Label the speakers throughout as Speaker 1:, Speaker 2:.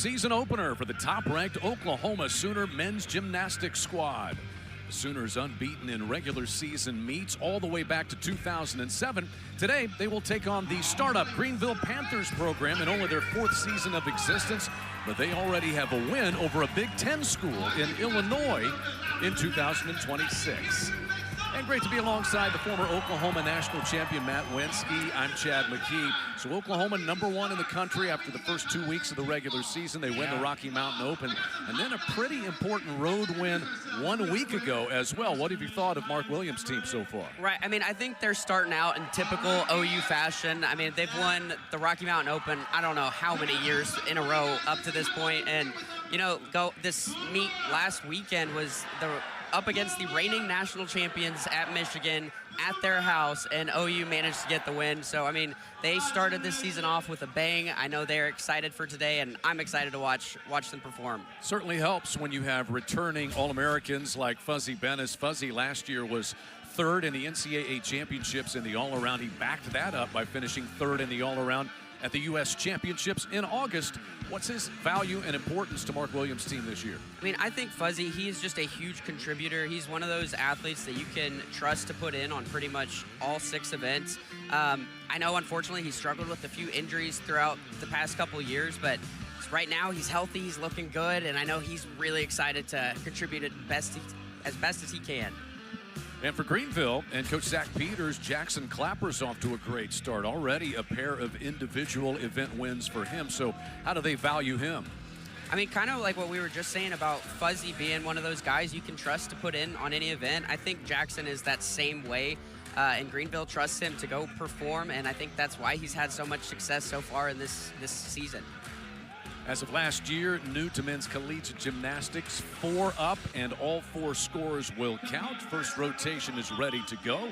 Speaker 1: season opener for the top-ranked Oklahoma Sooner men's gymnastics squad. The Sooners unbeaten in regular season meets all the way back to 2007. Today, they will take on the startup Greenville Panthers program in only their 4th season of existence, but they already have a win over a Big Ten school in Illinois in 2026. And great to be alongside the former Oklahoma national champion, Matt Winsky. I'm Chad McKee. So Oklahoma #1 in the country after the first 2 weeks of the regular season. They win the Rocky Mountain Open. And then a pretty important road win 1 week ago as well. What have you thought of Mark Williams' team so far?
Speaker 2: Right, I mean, I think they're starting out in typical OU fashion. I mean, they've won the Rocky Mountain Open, I don't know how many years in a row up to this point. And, you know, this meet last weekend was up against the reigning national champions at Michigan at their house, and OU managed to get the win. So, I mean, they started this season off with a bang. I know they're excited for today, and I'm excited to watch them perform.
Speaker 1: Certainly helps when you have returning All-Americans like Fuzzy Bennis. Fuzzy last year was 3rd in the NCAA championships in the all-around. He backed that up by finishing 3rd in the all-around at the U.S. Championships in August. What's his value and importance to Mark Williams' team this year?
Speaker 2: I mean, I think Fuzzy, he's just a huge contributor. He's one of those athletes that you can trust to put in on pretty much all 6 events. I know, unfortunately, he struggled with a few injuries throughout the past couple of years, but right now he's healthy, he's looking good, and I know he's really excited to contribute as best as he can.
Speaker 1: And for Greenville and Coach Zach Peters, Jackson Clapper's off to a great start. Already a pair of individual event wins for him. So how do they value him?
Speaker 2: I mean, kind of like what we were just saying about Fuzzy being one of those guys you can trust to put in on any event. I think Jackson is that same way, and Greenville trusts him to go perform, and I think that's why he's had so much success so far in this season.
Speaker 1: As of last year, new to men's collegiate gymnastics, 4 up, and all 4 scores will count. First rotation is ready to go.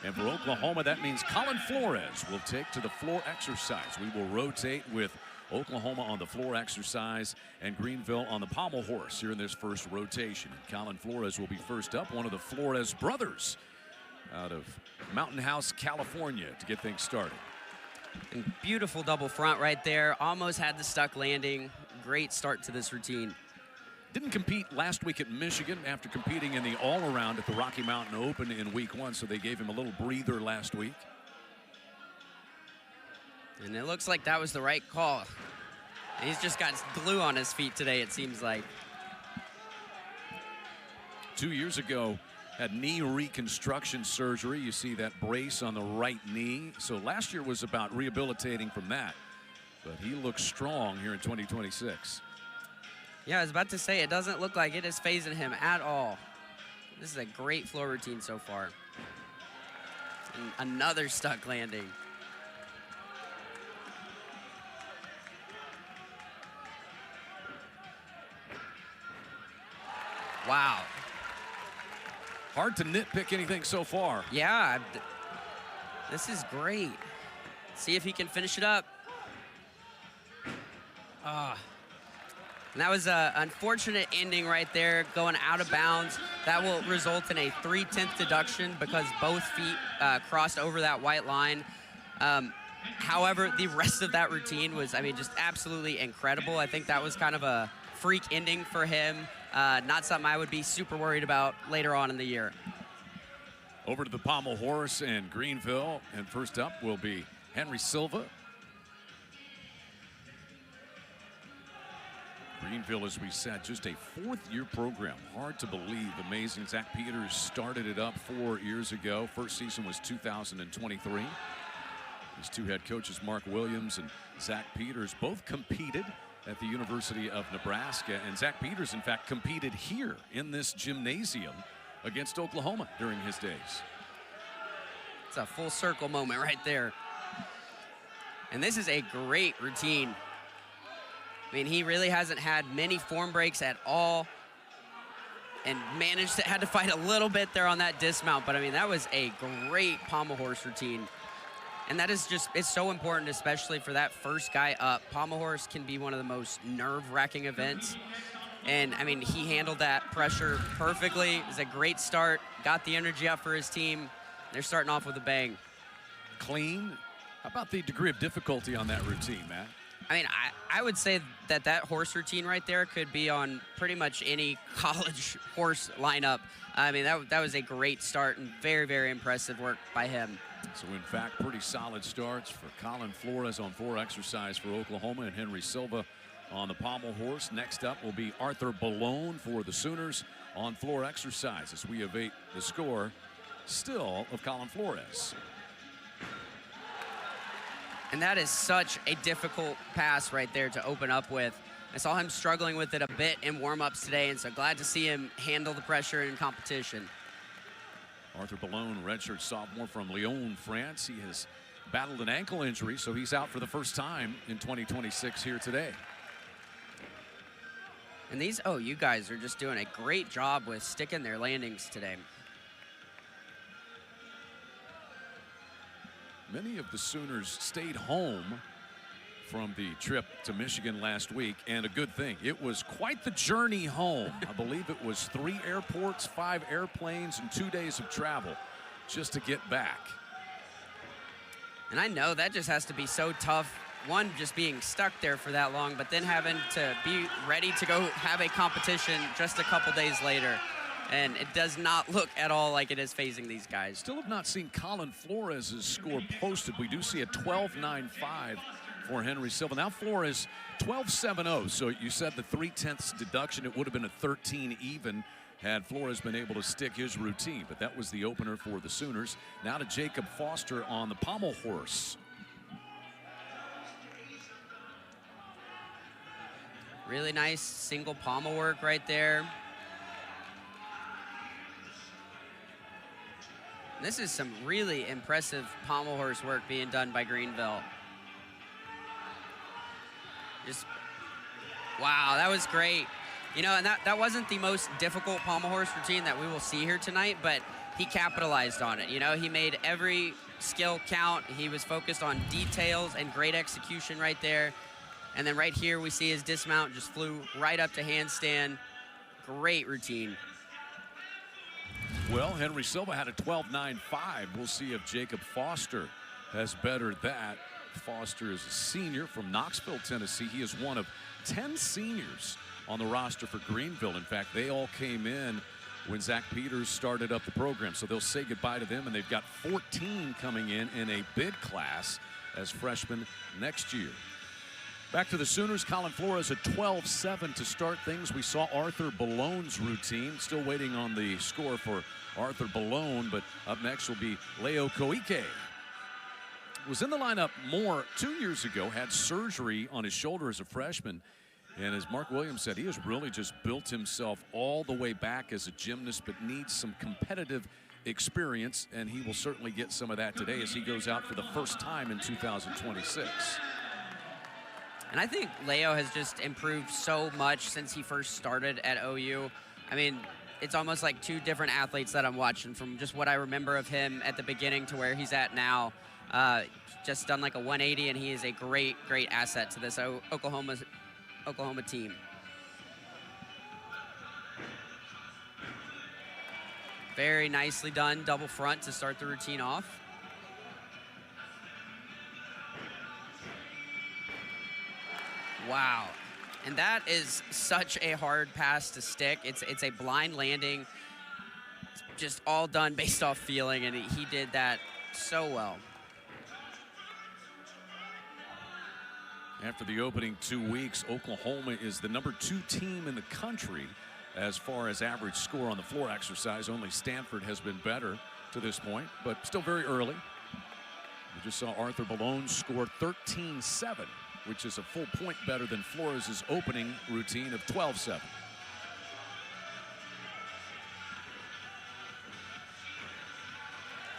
Speaker 1: And for Oklahoma, that means Colin Flores will take to the floor exercise. We will rotate with Oklahoma on the floor exercise and Greenville on the pommel horse here in this first rotation. Colin Flores will be first up, one of the Flores brothers out of Mountain House, California, to get things started.
Speaker 2: And beautiful double front right there. Almost had the stuck landing. Great start to this routine.
Speaker 1: Didn't compete last week at Michigan after competing in the all-around at the Rocky Mountain Open in week 1, so they gave him a little breather last week.
Speaker 2: And it looks like that was the right call. He's just got glue on his feet today, it seems like.
Speaker 1: 2 years ago, had knee reconstruction surgery. You see that brace on the right knee. So last year was about rehabilitating from that. But he looks strong here in 2026.
Speaker 2: Yeah, I was about to say, it doesn't look like it is phasing him at all. This is a great floor routine so far. And another stuck landing. Wow.
Speaker 1: Hard to nitpick anything so far.
Speaker 2: Yeah, this is great. See if he can finish it up. And that was an unfortunate ending right there, going out of bounds. That will result in a 3/10 deduction because both feet crossed over that white line. However, the rest of that routine was, I mean, just absolutely incredible. I think that was kind of a freak ending for him. Not something I would be super worried about later on in the year.
Speaker 1: Over to the pommel horse in Greenville, and first up will be Henry Silva. Greenville, as we said, just a 4th-year program. Hard to believe. Amazing. Zach Peters started it up 4 years ago. First season was 2023. His 2 head coaches, Mark Williams and Zach Peters, both competed at the University of Nebraska. And Zach Peters, in fact, competed here in this gymnasium against Oklahoma during his days.
Speaker 2: It's a full circle moment right there. And this is a great routine. I mean, he really hasn't had many form breaks at all and had to fight a little bit there on that dismount. But I mean, that was a great pommel horse routine. And that is just, it's so important, especially for that first guy up. Pommel horse can be one of the most nerve-wracking events. And, I mean, he handled that pressure perfectly. It was a great start, got the energy up for his team. They're starting off with a bang.
Speaker 1: Clean. How about the degree of difficulty on that routine, Matt?
Speaker 2: I mean, I would say that horse routine right there could be on pretty much any college horse lineup. I mean, that was a great start and very, very impressive work by him.
Speaker 1: So, in fact, pretty solid starts for Colin Flores on 4 exercise for Oklahoma and Henry Silva on the Pommel horse. Next up will be Arthur Ballone for the Sooners on floor exercise as we await the score still of Colin Flores.
Speaker 2: And that is such a difficult pass right there to open up with. I saw him struggling with it a bit in warm-ups today, and so glad to see him handle the pressure in competition.
Speaker 1: Arthur Ballone, redshirt sophomore from Lyon, France. He has battled an ankle injury, so he's out for the first time in 2026 here today.
Speaker 2: And these OU guys are just doing a great job with sticking their landings today.
Speaker 1: Many of the Sooners stayed home from the trip to Michigan last week, and a good thing. It was quite the journey home. I believe it was 3 airports, 5 airplanes, and 2 days of travel just to get back.
Speaker 2: And I know that just has to be so tough. One, just being stuck there for that long, but then having to be ready to go have a competition just a couple days later. And it does not look at all like it is phasing these guys.
Speaker 1: Still have not seen Colin Flores' score posted. We do see a 12.95 for Henry Silva. Now Flores 12.70. So you said the 3/10 deduction, it would have been a 13 even had Flores been able to stick his routine. But that was the opener for the Sooners. Now to Jacob Foster on the Pommel horse.
Speaker 2: Really nice single pommel work right there. This is some really impressive pommel horse work being done by Greenville. Wow, that was great. You know, and that wasn't the most difficult pommel horse routine that we will see here tonight, but he capitalized on it. You know, he made every skill count. He was focused on details and great execution right there. And then right here we see his dismount just flew right up to handstand. Great routine.
Speaker 1: Well, Henry Silva had a 12.95. We'll see if Jacob Foster has bettered that. Foster is a senior from Knoxville, Tennessee. He is one of 10 seniors on the roster for Greenville. In fact, they all came in when Zach Peters started up the program. So they'll say goodbye to them, and they've got 14 coming in a bid class as freshmen next year. Back to the Sooners. Colin Flores at 12.7 to start things. We saw Arthur Ballone's routine. Still waiting on the score for Arthur Ballone, but up next will be Leo Koike. Was in the lineup more 2 years ago, had surgery on his shoulder as a freshman. And as Mark Williams said, he has really just built himself all the way back as a gymnast, but needs some competitive experience, and he will certainly get some of that today as he goes out for the first time in 2026.
Speaker 2: And I think Leo has just improved so much since he first started at OU. I mean, it's almost like 2 different athletes that I'm watching, from just what I remember of him at the beginning to where he's at now. Just done like a 180, and he is a great, great asset to this Oklahoma team. Very nicely done, double front to start the routine off. Wow, and that is such a hard pass to stick. It's a blind landing. It's just all done based off feeling, and he did that so well.
Speaker 1: After the opening 2 weeks, Oklahoma is the number 2 team in the country as far as average score on the floor exercise. Only Stanford has been better to this point, but still very early. We just saw Arthur Ballone score 13.7, which is a full point better than Flores' opening routine of 12.7.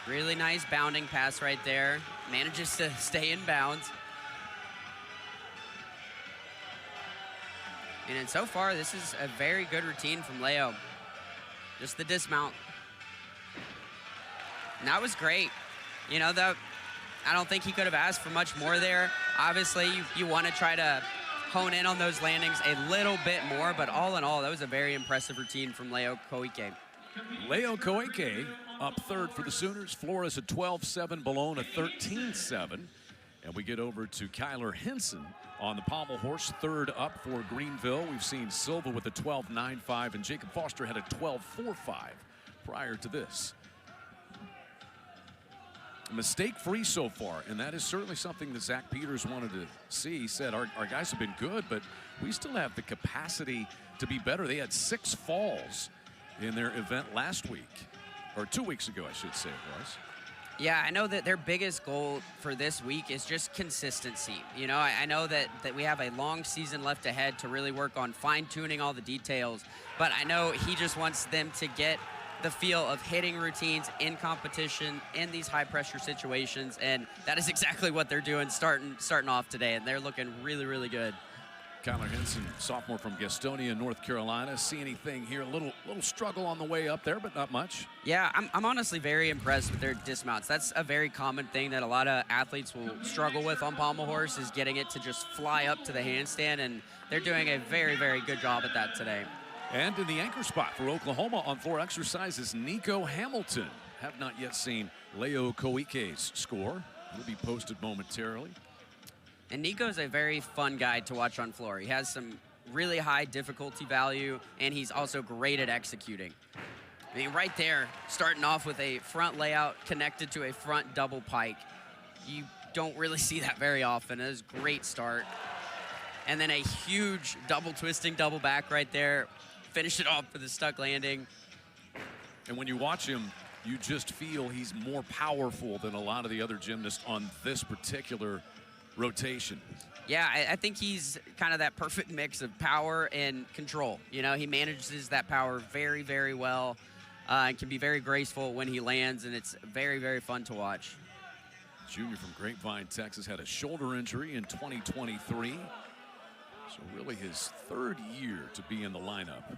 Speaker 2: Really nice bounding pass right there. Manages to stay in bounds. And so far, this is a very good routine from Leo. Just the dismount. And that was great. You know, I don't think he could have asked for much more there. Obviously, you want to try to hone in on those landings a little bit more, but all in all, that was a very impressive routine from Leo Koike.
Speaker 1: Leo Koike up third for the Sooners. Flores at 12.7, Ballone at 13.7. And we get over to Kyler Henson on the Pommel horse. Third up for Greenville. We've seen Silva with a 12.95, and Jacob Foster had a 12.45 prior to this. Mistake-free so far, and that is certainly something that Zach Peters wanted to see. He said, our guys have been good, but we still have the capacity to be better. They had 6 falls in their event last week, or 2 weeks ago, I should say it was.
Speaker 2: Yeah, I know that their biggest goal for this week is just consistency. You know, I know that we have a long season left ahead to really work on fine-tuning all the details, but I know he just wants them to get the feel of hitting routines in competition in these high-pressure situations, and that is exactly what they're doing starting off today, and they're looking really, really good.
Speaker 1: Kyler Henson, sophomore from Gastonia, North Carolina. See anything here? A little struggle on the way up there, but not much.
Speaker 2: Yeah, I'm honestly very impressed with their dismounts. That's a very common thing that a lot of athletes will struggle with on pommel horse, is getting it to just fly up to the handstand, and they're doing a very, very good job at that today.
Speaker 1: And in the anchor spot for Oklahoma on floor exercises, Nico Hamilton. Have not yet seen Leo Koike's score. Will be posted momentarily.
Speaker 2: And Nico's a very fun guy to watch on floor. He has some really high difficulty value, and he's also great at executing. I mean, right there, starting off with a front layout connected to a front double pike. You don't really see that very often. It was a great start. And then a huge double twisting, double back right there. Finish it off with a stuck landing.
Speaker 1: And when you watch him, you just feel he's more powerful than a lot of the other gymnasts on this particular rotation.
Speaker 2: Yeah, I think he's kind of that perfect mix of power and control. You know, he manages that power very, very well and can be very graceful when he lands, and it's very, very fun to watch.
Speaker 1: Junior from Grapevine, Texas, had a shoulder injury in 2023. So really his 3rd year to be in the lineup.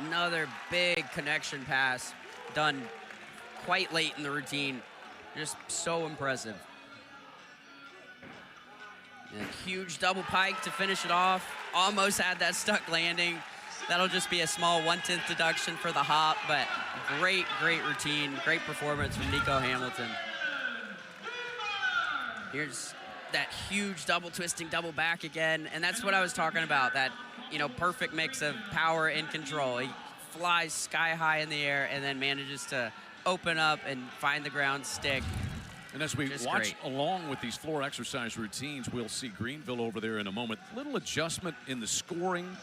Speaker 2: Another big connection pass done quite late in the routine. Just so impressive. A huge double pike to finish it off. Almost had that stuck landing. That'll just be a small 1/10 deduction for the hop, but great, great routine. Great performance from Nico Hamilton. Here's that huge double twisting, double back again, and that's what I was talking about, that, you know, perfect mix of power and control. He flies sky high in the air and then manages to open up and find the ground stick.
Speaker 1: And as we watch along with these floor exercise routines, we'll see Greenville over there in a moment. Little adjustment in the scoring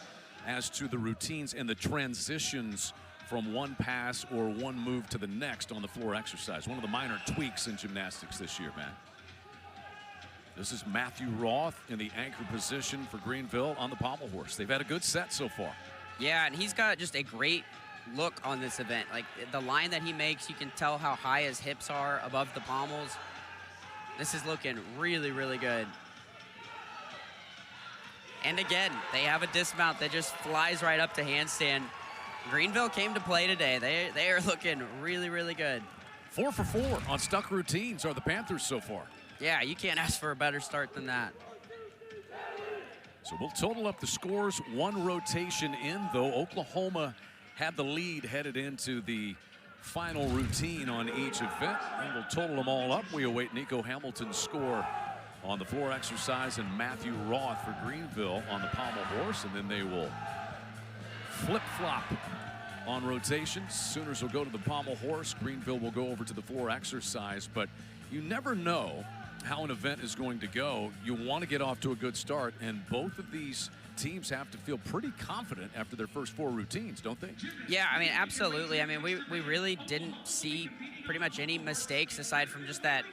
Speaker 1: as to the routines and the transitions from one pass or one move to the next on the floor exercise. One of the minor tweaks in gymnastics this year, Matt. This is Matthew Roth in the anchor position for Greenville on the pommel horse. They've had a good set so far. Yeah,
Speaker 2: and he's got just a great look on this event. Like, the line that he makes, you can tell how high his hips are above the pommels. This is looking really, really good. And again, they have a dismount that just flies right up to handstand. Greenville came to play today. They are looking really, really good.
Speaker 1: 4 for 4 on stuck routines are the Panthers so far.
Speaker 2: Yeah, you can't ask for a better start than that.
Speaker 1: So we'll total up the scores. 1 rotation in, though. Oklahoma had the lead headed into the final routine on each event. And we'll total them all up. We await Nico Hamilton's score on the floor exercise and Matthew Roth for Greenville on the pommel horse. And then they will flip-flop on rotations. Sooners will go to the pommel horse. Greenville will go over to the floor exercise. But you never know how an event is going to go. You want to get off to a good start, and both of these teams have to feel pretty confident after their first 4 routines, don't they?
Speaker 2: Yeah, I mean, absolutely. I mean, we really didn't see pretty much any mistakes aside from just that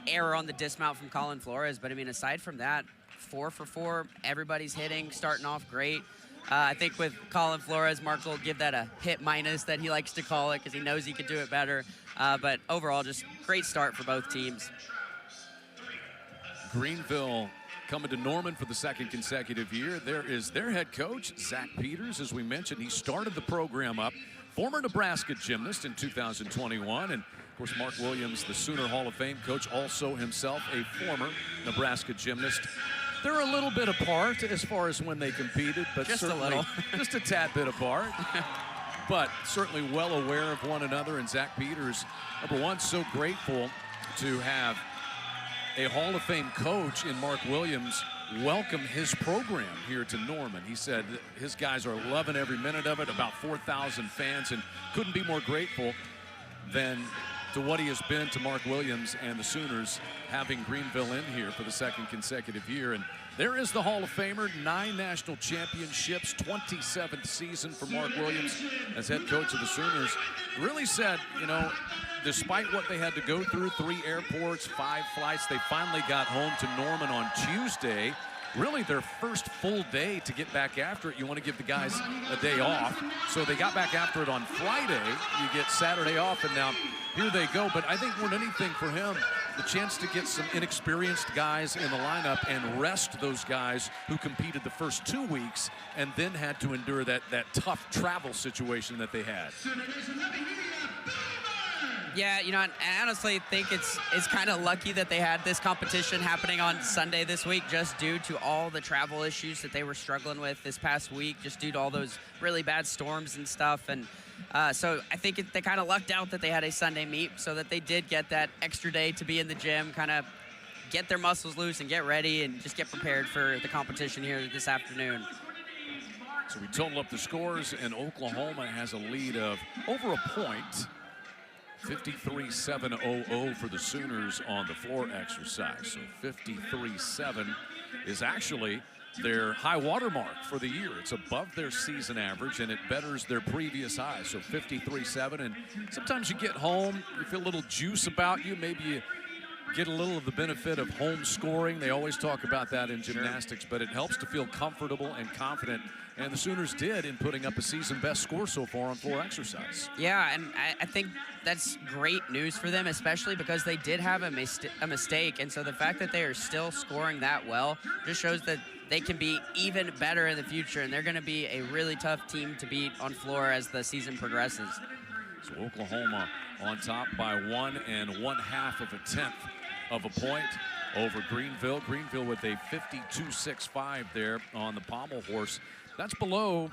Speaker 2: error on the dismount from Colin Flores. But I mean, aside from that, 4 for 4, everybody's hitting, starting off great. I think with Colin Flores, Mark will give that a hit minus that he likes to call it because he knows he could do it better. But overall, just great start for both teams.
Speaker 1: Greenville coming to Norman for the 2nd consecutive year. There is their head coach, Zach Peters. As we mentioned, he started the program up. Former Nebraska gymnast in 2021. And, of course, Mark Williams, the Sooner Hall of Fame coach, also himself a former Nebraska gymnast. They're a little bit apart as far as when they competed, but
Speaker 2: just
Speaker 1: certainly
Speaker 2: a little.
Speaker 1: just a tad bit apart. But certainly well aware of one another. And Zach Peters, number one, so grateful to have a Hall of Fame coach in Mark Williams welcome his program here to Norman. He said his guys are loving every minute of it, about 4,000 fans, and couldn't be more grateful than to what he has been to Mark Williams and the Sooners, having Greenville in here for the second consecutive year. And there is the Hall of Famer, 9 national championships, 27th season for Mark Williams as head coach of the Sooners. Really said, you know, despite what they had to go through, 3 airports, 5 flights, they finally got home to Norman on Tuesday. Really their first full day to get back after it. You want to give the guys a day off. So they got back after it on Friday. You get Saturday off, and now here they go. But I think more than anything for him, the chance to get some inexperienced guys in the lineup and rest those guys who competed the first 2 weeks and then had to endure that tough travel situation that they had.
Speaker 2: Yeah, you know, I honestly think it's kind of lucky that they had this competition happening on Sunday this week, just due to all the travel issues that they were struggling with this past week, just due to all those really bad storms and stuff. And so I think they kind of lucked out that they had a Sunday meet, so that they did get that extra day to be in the gym, kind of get their muscles loose and get ready and just get prepared for the competition here this afternoon.
Speaker 1: So we total up the scores, and Oklahoma has a lead of over a point. 53-7-0-0 for the Sooners on the floor exercise. So 53-7 is actually their high water mark for the year. It's above their season average, and it betters their previous high. So 53-7, and sometimes you get home, you feel a little juice about you. Maybe you get a little of the benefit of home scoring. They always talk about that in gymnastics, but it helps to feel comfortable and confident. And the Sooners did in putting up a season-best score so far on floor exercise.
Speaker 2: Yeah, and I think that's great news for them, especially because they did have a mistake. And so the fact that they are still scoring that well just shows that they can be even better in the future, and they're going to be a really tough team to beat on floor as the season progresses.
Speaker 1: So Oklahoma on top by 1 1/2 of a point over Greenville. Greenville with a 52-6-5 there on the Pommel horse. That's below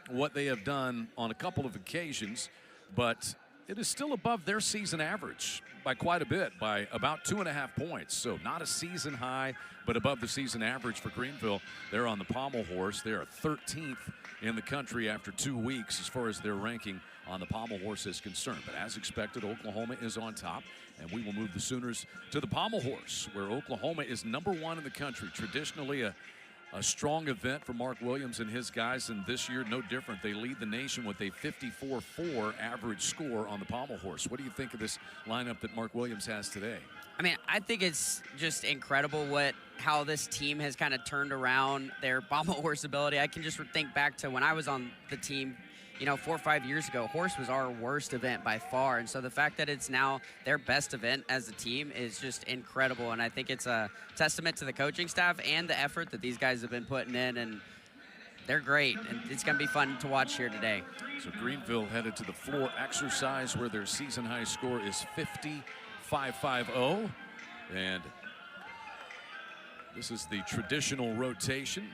Speaker 1: what they have done on a couple of occasions, but it is still above their season average by quite a bit, by about 2.5 points. So not a season high, but above the season average for Greenville. They're on the Pommel horse. They're 13th in the country after 2 weeks as far as their ranking on the Pommel horse is concerned. But as expected, Oklahoma is on top, and we will move the Sooners to the Pommel horse, where Oklahoma is #1 in the country. Traditionally a strong event for Mark Williams and his guys, and this year no different. They lead the nation with a 54-4 average score on the Pommel horse. What do you think of this lineup that Mark Williams has today?
Speaker 2: I mean, I think it's just incredible how this team has kind of turned around their Pommel horse ability. I can just think back to when I was on the team, you know, 4 or 5 years ago. Horse was our worst event by far, and so the fact that it's now their best event as a team is just incredible. And I think it's a testament to the coaching staff and the effort that these guys have been putting in, and they're great, and it's going to be fun to watch here today.
Speaker 1: So Greenville headed to the floor exercise, where their season high score is 50-5-5-0, and this is the traditional rotation.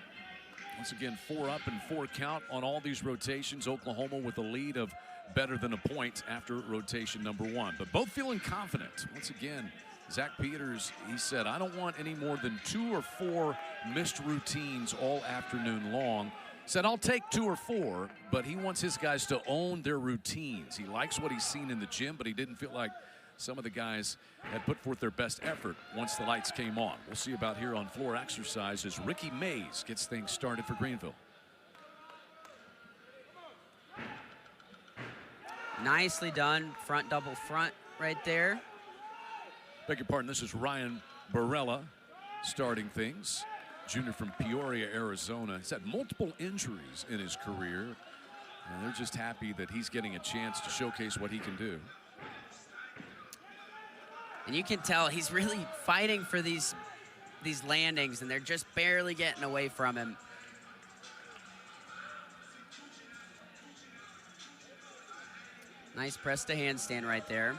Speaker 1: Once again, 4 up and 4 count on all these rotations. Oklahoma with a lead of better than a point after rotation #1. But both feeling confident. Once again, Zach Peters, he said, I don't want any more than 2 or 4 missed routines all afternoon long. Said, I'll take 2 or 4, but he wants his guys to own their routines. He likes what he's seen in the gym, but he didn't feel like some of the guys had put forth their best effort once the lights came on. We'll see about here on floor exercise as Ricky Mays gets things started for Greenville.
Speaker 2: Nicely done, front double front right there.
Speaker 1: Beg your pardon, this is Ryan Barella starting things. Junior from Peoria, Arizona. He's had multiple injuries in his career, and they're just happy that he's getting a chance to showcase what he can do.
Speaker 2: And you can tell he's really fighting for these landings, and they're just barely getting away from him. Nice press to handstand right there.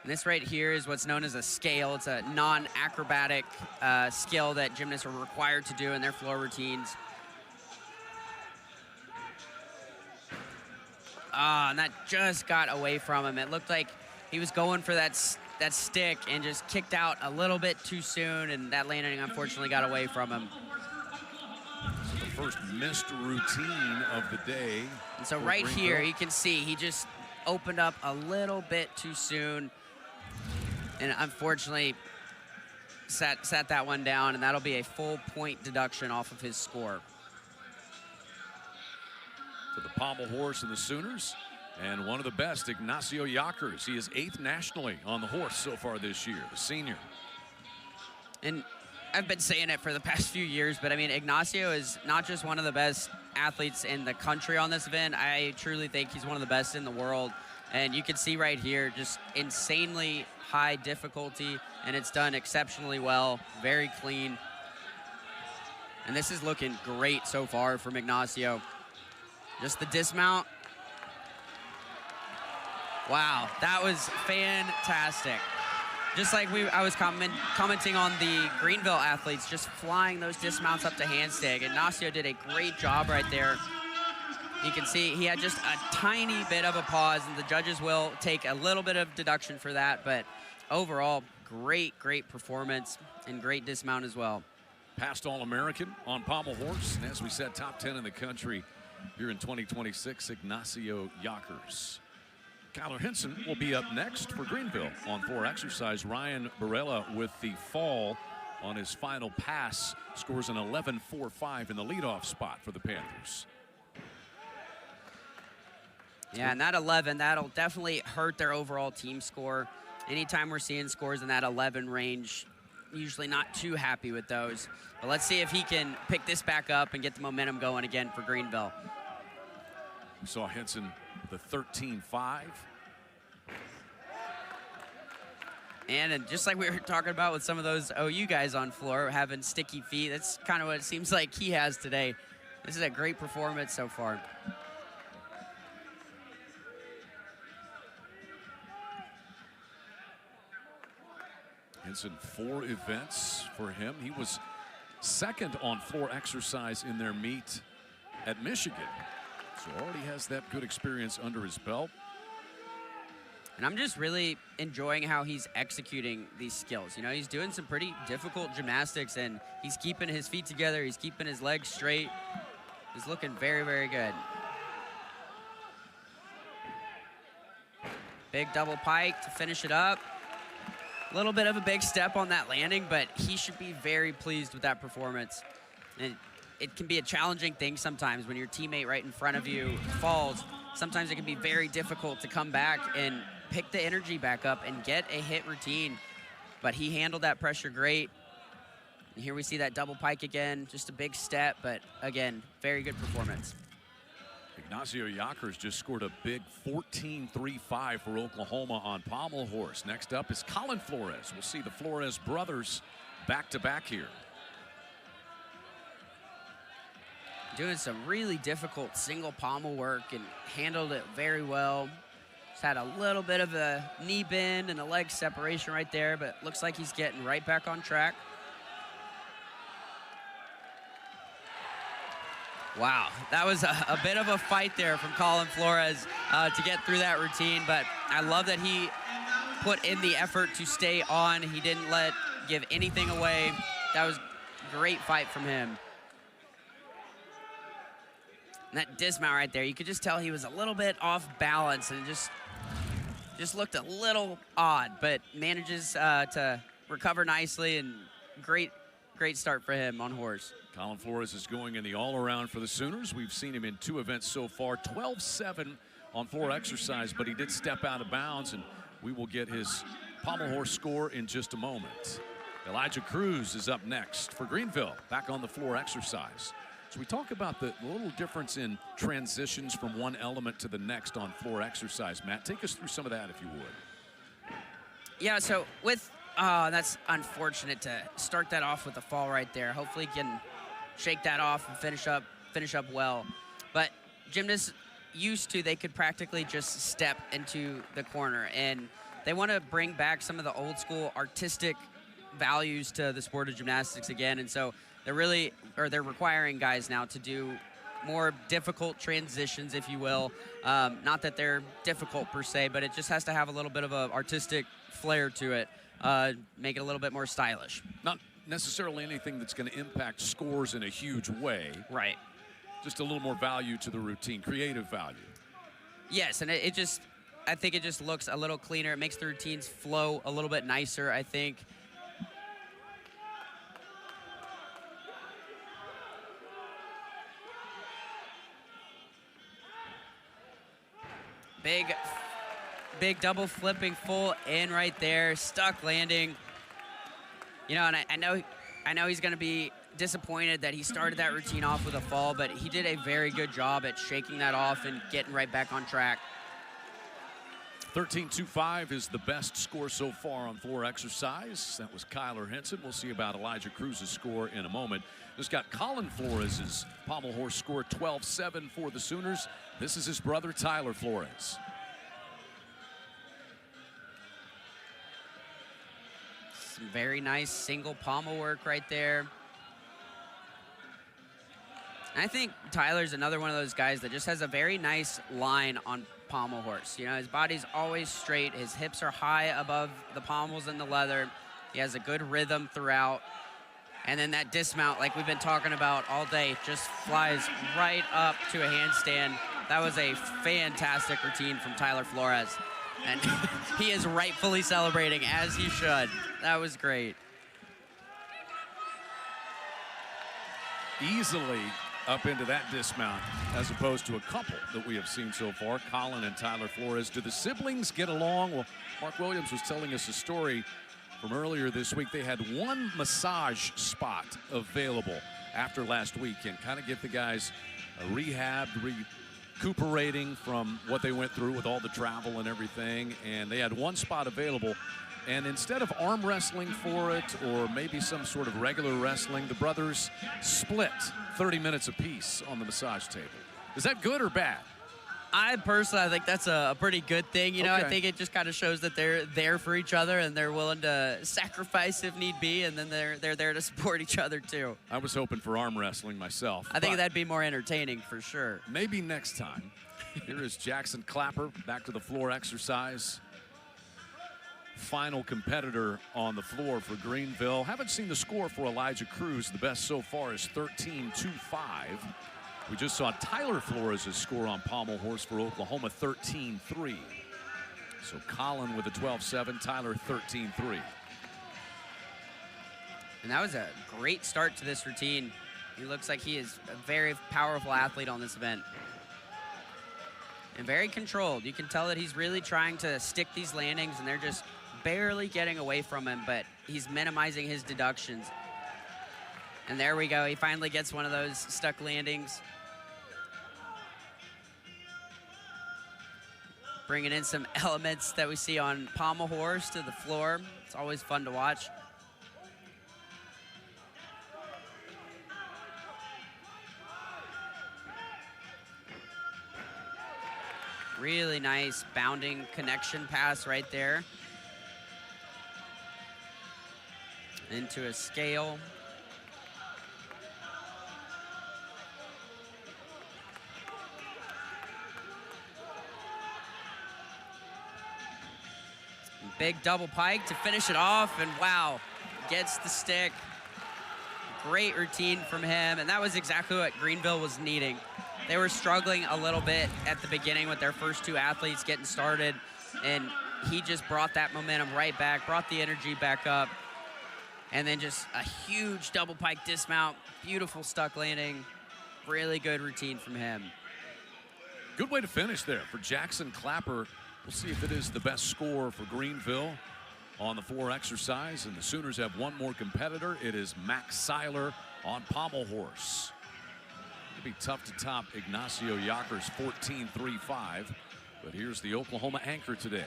Speaker 2: And this right here is what's known as a scale. It's a non-acrobatic skill that gymnasts are required to do in their floor routines. And that just got away from him. It looked like he was going for that stick and just kicked out a little bit too soon, and that landing unfortunately got away from him.
Speaker 1: So the first missed routine of the day.
Speaker 2: And so right here, you can see he just opened up a little bit too soon, and unfortunately sat that one down, and that'll be a full point deduction off of his score.
Speaker 1: To the Pommel horse and the Sooners, and one of the best, Ignacio Yakers. He is 8th nationally on the horse so far this year, the senior.
Speaker 2: And I've been saying it for the past few years, but I mean, Ignacio is not just one of the best athletes in the country on this event. I truly think he's one of the best in the world. And you can see right here, just insanely high difficulty, and it's done exceptionally well, very clean. And this is looking great so far from Ignacio. Just the dismount. Wow, that was fantastic. Just like I was commenting on the Greenville athletes, just flying those dismounts up to handstand. Ignacio did a great job right there. You can see he had just a tiny bit of a pause, and the judges will take a little bit of deduction for that, but overall, great performance and great dismount as well.
Speaker 1: Past All-American on Pommel horse, and as we said, top 10 in the country here in 2026, Ignacio Yakers. Kyler Henson will be up next for Greenville on floor exercise. Ryan Barella with the fall on his final pass scores an 11.45 in the leadoff spot for the Panthers.
Speaker 2: Yeah, and that 11, that'll definitely hurt their overall team score. Anytime we're seeing scores in that 11 range, usually not too happy with those. But let's see if he can pick this back up and get the momentum going again for Greenville.
Speaker 1: We saw Henson the 13.5.
Speaker 2: And just like we were talking about with some of those OU guys on floor having sticky feet, that's kind of what it seems like he has today. This is a great performance so far.
Speaker 1: Henson, 4 events for him. He was second on floor exercise in their meet at Michigan. So already has that good experience under his belt.
Speaker 2: And I'm just really enjoying how he's executing these skills. You know, he's doing some pretty difficult gymnastics, and he's keeping his feet together. He's keeping his legs straight. He's looking very good. Big double pike to finish it up. A little bit of a big step on that landing, but he should be very pleased with that performance. And it can be a challenging thing sometimes when your teammate right in front of you falls. Sometimes it can be very difficult to come back and pick the energy back up and get a hit routine. But he handled that pressure great. And here we see that double pike again, just a big step, but again, very good performance.
Speaker 1: Ignacio Yakers just scored a big 14.35 for Oklahoma on Pommel horse. Next up is Colin Flores. We'll see the Flores brothers back-to-back here.
Speaker 2: Doing some really difficult single pommel work and handled it very well. Just had a little bit of a knee bend and a leg separation right there, but looks like he's getting right back on track. Wow, that was a bit of a fight there from Colin Flores to get through that routine, but I love that he put in the effort to stay on. He didn't give anything away. That was a great fight from him. And that dismount right there, you could just tell he was a little bit off balance and just looked a little odd, but manages to recover nicely, and great start for him on horse.
Speaker 1: Colin Flores is going in the all-around for the Sooners. We've seen him in 2 events so far, 12.7 on floor exercise, but he did step out of bounds, and we will get his pommel horse score in just a moment. Elijah Cruz is up next for Greenville, back on the floor exercise. So we talk about the little difference in transitions from one element to the next on floor exercise. Matt, take us through some of that if you would.
Speaker 2: Yeah, so with that's unfortunate to start that off with a fall right there. Hopefully he can shake that off and finish up well. But gymnasts used to, they could practically just step into the corner, and they want to bring back some of the old school artistic values to the sport of gymnastics again. And so they're requiring guys now to do more difficult transitions, if you will. Not that they're difficult per se, but it just has to have a little bit of an artistic flair to it, make it a little bit more stylish.
Speaker 1: Not necessarily anything that's going to impact scores in a huge way.
Speaker 2: Right.
Speaker 1: Just a little more value to the routine, creative value.
Speaker 2: Yes, and I think it just looks a little cleaner. It makes the routines flow a little bit nicer, I think. Big double flipping full in right there, stuck landing. You know, and I know he's going to be disappointed that he started that routine off with a fall, but he did a very good job at shaking that off and getting right back on track.
Speaker 1: 13.25 is the best score so far on floor exercise. That was Kyler Henson. We'll see about Elijah Cruz's score in a moment. Just got Colin Flores' pommel horse score 12-7 for the Sooners. This is his brother Tyler Flores.
Speaker 2: Some very nice single pommel work right there. And I think Tyler's another one of those guys that just has a very nice line on pommel horse. You know, his body's always straight. His hips are high above the pommels and the leather. He has a good rhythm throughout. And then that dismount, like we've been talking about all day, just flies right up to a handstand. That was a fantastic routine from Tyler Flores. And he is rightfully celebrating, as he should. That was great.
Speaker 1: Easily up into that dismount, as opposed to a couple that we have seen so far, Colin and Tyler Flores. Do the siblings get along? Well, Mark Williams was telling us a story from earlier this week. They had one massage spot available after last week and kind of get the guys rehabbed, recuperating from what they went through with all the travel and everything. And they had one spot available. And instead of arm wrestling for it or maybe some sort of regular wrestling, the brothers split 30 minutes apiece on the massage table. Is that good or bad?
Speaker 2: I think that's a pretty good thing. You know,
Speaker 1: Okay.
Speaker 2: I think it just kind of shows that they're there for each other and they're willing to sacrifice if need be, and then they're there to support each other too.
Speaker 1: I was hoping for arm wrestling myself.
Speaker 2: I think
Speaker 1: but
Speaker 2: that'd be more entertaining for sure.
Speaker 1: maybe next time. Here is Jackson Clapper back to the floor exercise. Final competitor on the floor for Greenville. Haven't seen the score for Elijah Cruz. The best so far is 13.25. We just saw Tyler Flores' score on pommel horse for Oklahoma, 13.3. So Colin with a 12.7, Tyler 13.3.
Speaker 2: And that was a great start to this routine. He looks like he is a very powerful athlete on this event. And very controlled. You can tell that he's really trying to stick these landings, and they're just barely getting away from him, but he's minimizing his deductions. And there we go. He finally gets one of those stuck landings. Bringing in some elements that we see on pommel horse to the floor. It's always fun to watch. Really nice bounding connection pass right there. Into a scale. Big double pike to finish it off, and wow, gets the stick. Great routine from him, and that was exactly what Greenville was needing. They were struggling a little bit at the beginning with their first two athletes getting started, and he just brought that momentum right back, brought the energy back up, and then just a huge double pike dismount, beautiful stuck landing, really good routine from him.
Speaker 1: Good way to finish there for Jackson Clapper. We'll see if it is the best score for Greenville on the floor exercise, and the Sooners have one more competitor. It is Max Seiler on pommel horse. It'll be tough to top Ignacio Yacker's 14.35, but here's the Oklahoma anchor today.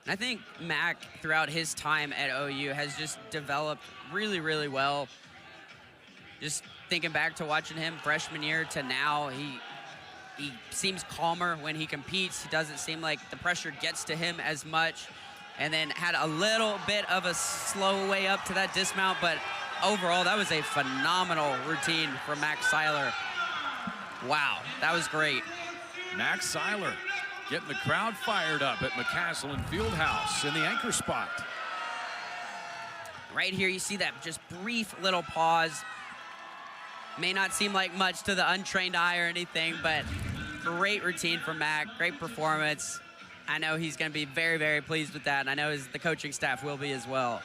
Speaker 2: I think Mac, throughout his time at OU, has just developed really, really well. Just thinking back to watching him freshman year to now, he seems calmer when he competes. He doesn't seem like the pressure gets to him as much. And then had a little bit of a slow way up to that dismount, but overall, that was a phenomenal routine from Max Seiler. Wow, that was great.
Speaker 1: Max Seiler getting the crowd fired up at McCaslin Fieldhouse in the anchor spot.
Speaker 2: Right here, you see that just brief little pause. May not seem like much to the untrained eye or anything, but great routine from Mac, great performance. I know he's going to be very, very pleased with that, and I know the coaching staff will be as well.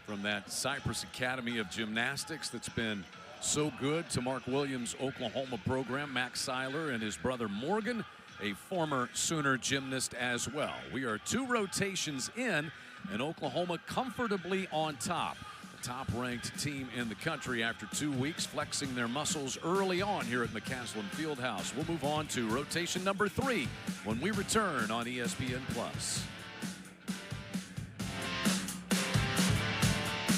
Speaker 1: From that Cypress Academy of Gymnastics that's been so good to Mark Williams' Oklahoma program, Max Seiler and his brother Morgan, a former Sooner gymnast as well. We are 2 rotations in, and Oklahoma comfortably on top. The top-ranked team in the country after 2 weeks, flexing their muscles early on here at McCaslin Fieldhouse. We'll move on to rotation number 3 when we return on ESPN+.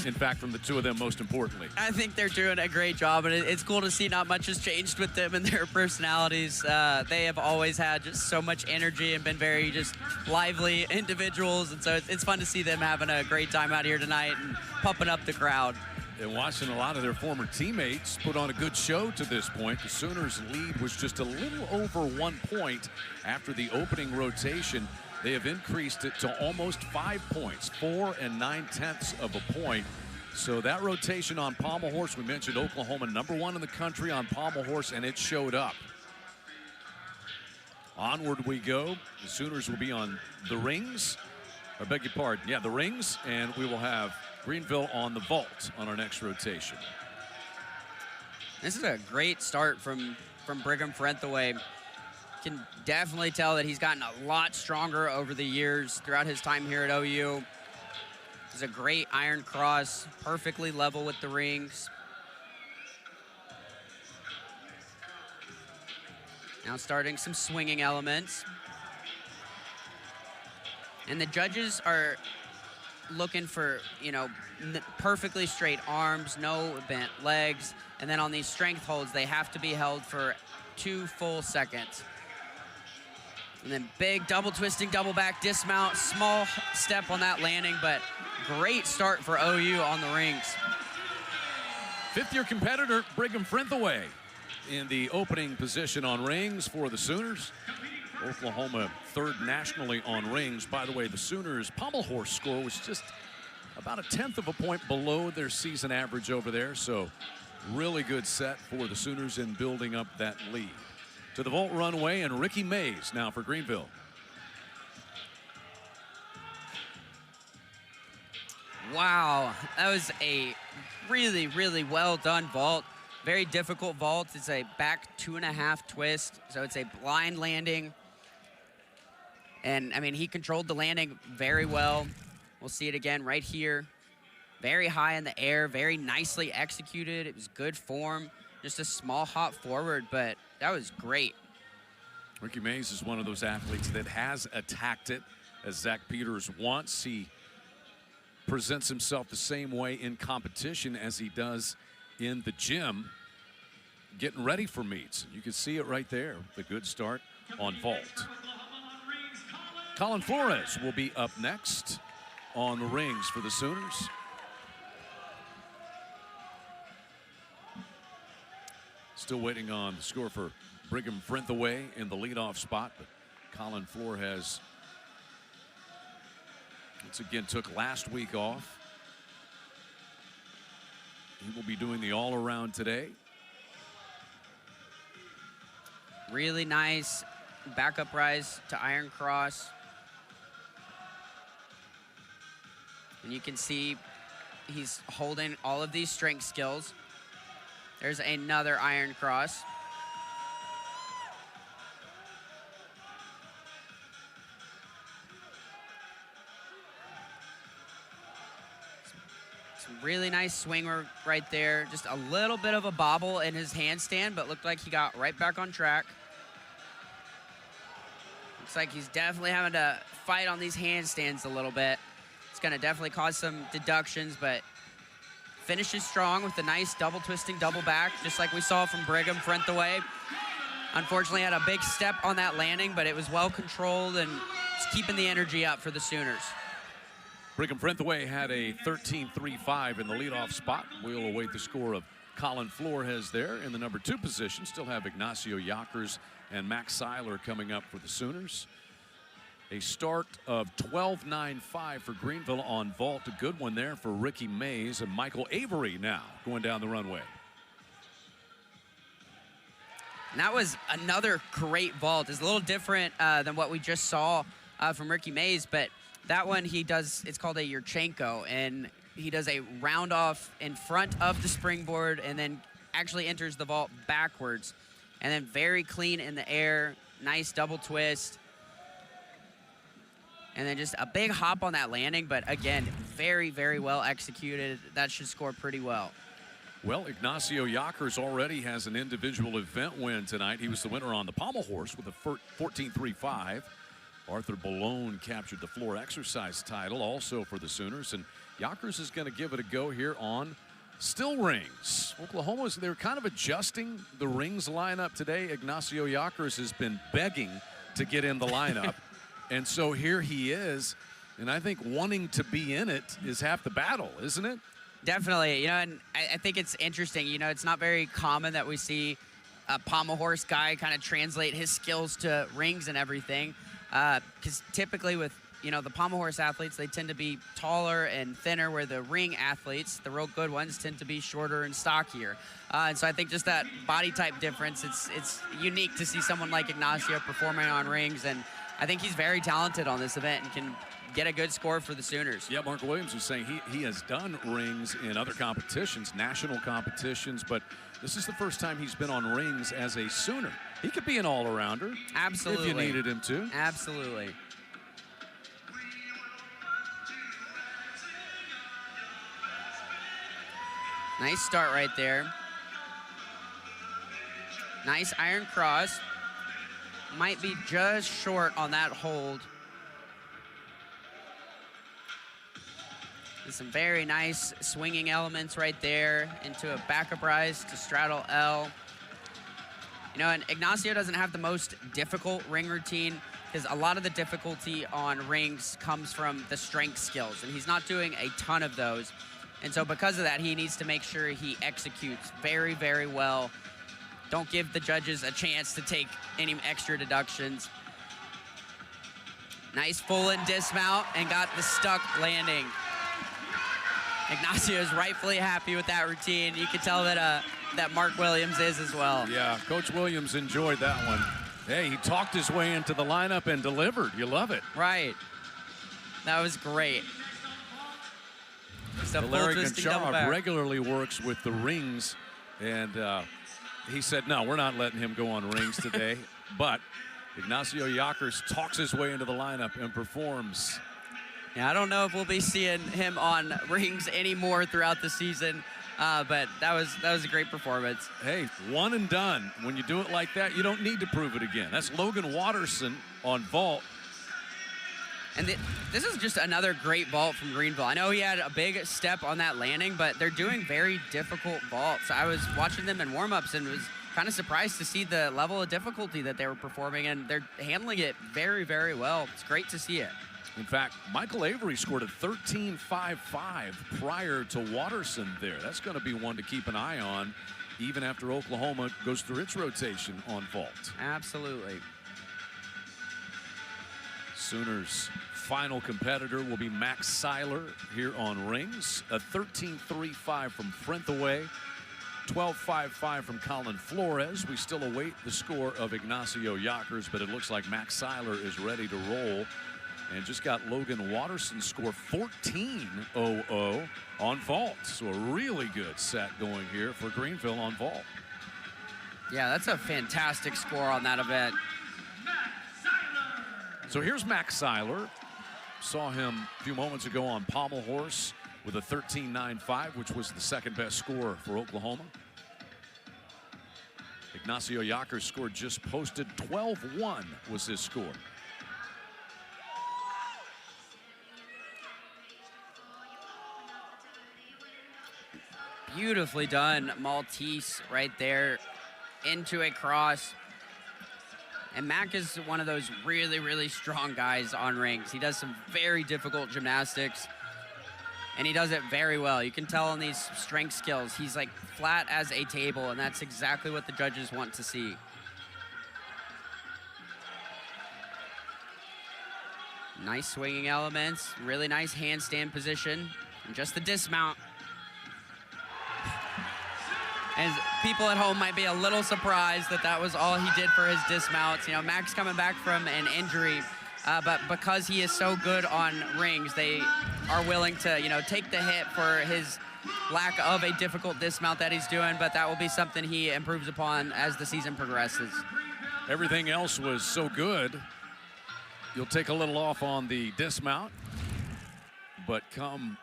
Speaker 1: In fact, from the 2 of them, most importantly.
Speaker 2: I think they're doing a great job, and it's cool to see not much has changed with them and their personalities. They have always had just so much energy and been very just lively individuals, and so it's fun to see them having a great time out here tonight and pumping up the crowd.
Speaker 1: And watching a lot of their former teammates put on a good show to this point. The Sooners' lead was just a little over 1 point after the opening rotation. They have increased it to almost 5 points, 4 9/10 of a point. So that rotation on Pommel horse, we mentioned Oklahoma #1 in the country on Pommel horse, and it showed up. Onward we go. The Sooners will be on the rings. I beg your pardon. Yeah, the rings, and we will have Greenville on the vault on our next rotation.
Speaker 2: This is a great start from Brigham Ferenthiway. Can definitely tell that he's gotten a lot stronger over the years throughout his time here at OU. He's a great iron cross, perfectly level with the rings. Now starting some swinging elements. And the judges are looking for, you know, perfectly straight arms, no bent legs. And then on these strength holds, they have to be held for 2 full seconds. And then big double twisting, double back dismount, small step on that landing, but great start for OU on the rings.
Speaker 1: 5th-year competitor Brigham Ferenthiway in the opening position on rings for the Sooners. Oklahoma 3rd nationally on rings. By the way, the Sooners' Pommel horse score was just about 1/10 of a point below their season average over there. So really good set for the Sooners in building up that lead. To the vault runway, and Ricky Mays now for Greenville.
Speaker 2: Wow, that was a really, really well done vault. Very difficult vault. It's a back 2.5 twist, so it's a blind landing. And I mean, he controlled the landing very well. We'll see it again right here. Very high in the air, very nicely executed. It was good form, just a small hop forward, but that was great.
Speaker 1: Ricky Mays is one of those athletes that has attacked it as Zach Peters wants. He presents himself the same way in competition as he does in the gym, getting ready for meets. You can see it right there, the good start on vault. Colin Flores will be up next on the rings for the Sooners. Still waiting on the score for Brigham Ferenthiway in the leadoff spot, but Colin Flores once again took last week off. He will be doing the all-around today.
Speaker 2: Really nice backup rise to iron cross. And you can see he's holding all of these strength skills. There's another iron cross. Some really nice swing right there. Just a little bit of a bobble in his handstand, but looked like he got right back on track. Looks like he's definitely having to fight on these handstands a little bit. It's going to definitely cause some deductions, but finishes strong with a nice double twisting double back, just like we saw from Brigham Ferenthiway. Unfortunately had a big step on that landing, but it was well controlled and it's keeping the energy up for the Sooners.
Speaker 1: Brigham Frithaway had a 13-3-5 in the leadoff spot. We'll await the score of Colin Flores there in the number 2 position. Still have Ignacio Yockers and Max Seiler coming up for the Sooners. A start of 12-9-5 for Greenville on vault. A good one there for Ricky Mays, and Michael Avery now going down the runway.
Speaker 2: And that was another great vault. It's a little different than what we just saw from Ricky Mays, but that one he does, it's called a Yurchenko, and he does a round off in front of the springboard and then actually enters the vault backwards. And then very clean in the air, nice double twist. And then just a big hop on that landing, but again, very, very well executed. That should score pretty well.
Speaker 1: Well, Ignacio Yockers already has an individual event win tonight. He was the winner on the Pommel horse with a 14-3-5. Arthur Ballone captured the floor exercise title also for the Sooners, and Yockers is going to give it a go here on still rings. Oklahoma's, they're kind of adjusting the rings lineup today. Ignacio Yockers has been begging to get in the lineup, and so here he is, and I think wanting to be in it is half the battle, isn't it?
Speaker 2: Definitely, you know, and I think it's interesting. You know, it's not very common that we see a pommel horse guy kind of translate his skills to rings and everything. Because typically with, you know, the pommel horse athletes, they tend to be taller and thinner, where the ring athletes, the real good ones, tend to be shorter and stockier. And so I think just that body type difference, it's unique to see someone like Ignacio performing on rings, and I think he's very talented on this event and can get a good score for the Sooners.
Speaker 1: Yeah, Mark Williams was saying he has done rings in other competitions, national competitions, but this is the first time he's been on rings as a Sooner. He could be an all-arounder.
Speaker 2: Absolutely.
Speaker 1: If you needed him to.
Speaker 2: Absolutely. Nice start right there. Nice iron cross. Might be just short on that hold. There's some very nice swinging elements right there into a backup rise to straddle L. You know, and Ignacio doesn't have the most difficult ring routine because a lot of the difficulty on rings comes from the strength skills, and he's not doing a ton of those. And so because of that, he needs to make sure he executes very, very well. Don't give the judges a chance to take any extra deductions. Nice full-in dismount and got the stuck landing. Ignacio is rightfully happy with that routine. You can tell that that Mark Williams is as well.
Speaker 1: Yeah, Coach Williams enjoyed that one. Hey, he talked his way into the lineup and delivered. You love it.
Speaker 2: Right. That was great.
Speaker 1: Larry Goncharov regularly works with the rings, and he said, no, we're not letting him go on rings today. But Ignacio Yockers talks his way into the lineup and performs.
Speaker 2: Yeah, I don't know if we'll be seeing him on rings anymore throughout the season, but that was a great performance.
Speaker 1: Hey, one and done. When you do it like that, you don't need to prove it again. That's Logan Watterson on vault.
Speaker 2: And this is just another great vault from Greenville. I know he had a big step on that landing, but they're doing very difficult vaults. I was watching them in warm-ups and was kind of surprised to see the level of difficulty that they were performing, and they're handling it very, very well. It's great to see it.
Speaker 1: In fact, Michael Avery scored a 13-5-5 prior to Watterson there. That's going to be one to keep an eye on, even after Oklahoma goes through its rotation on vault.
Speaker 2: Absolutely.
Speaker 1: Sooners' final competitor will be Max Seiler here on rings. A 13-3-5 from Frithaway, 12-5-5 from Colin Flores. We still await the score of Ignacio Yockers, but it looks like Max Seiler is ready to roll. And just got Logan Watterson score 14-0-0 on vault. So a really good set going here for Greenville on vault.
Speaker 2: Yeah, that's a fantastic score on that event.
Speaker 1: So here's Max Seiler. Saw him a few moments ago on Pommel horse with a 13-9-5, which was the second best score for Oklahoma. Ignacio Yockers scored just posted 12-1 was his score.
Speaker 2: Beautifully done Maltese right there into a cross. And Mac is one of those really, really strong guys on rings. He does some very difficult gymnastics. and he does it very well. You can tell on these strength skills, he's like flat as a table, and that's exactly what the judges want to see. Nice swinging elements, really nice handstand position, and just the dismount. And people at home might be a little surprised that that was all he did for his dismounts. You know, Max coming back from an injury, but because he is so good on rings, they are willing to, you know, take the hit for his lack of a difficult dismount that he's doing, but that will be something he improves upon as the season progresses.
Speaker 1: Everything else was so good. You'll take a little off on the dismount, but come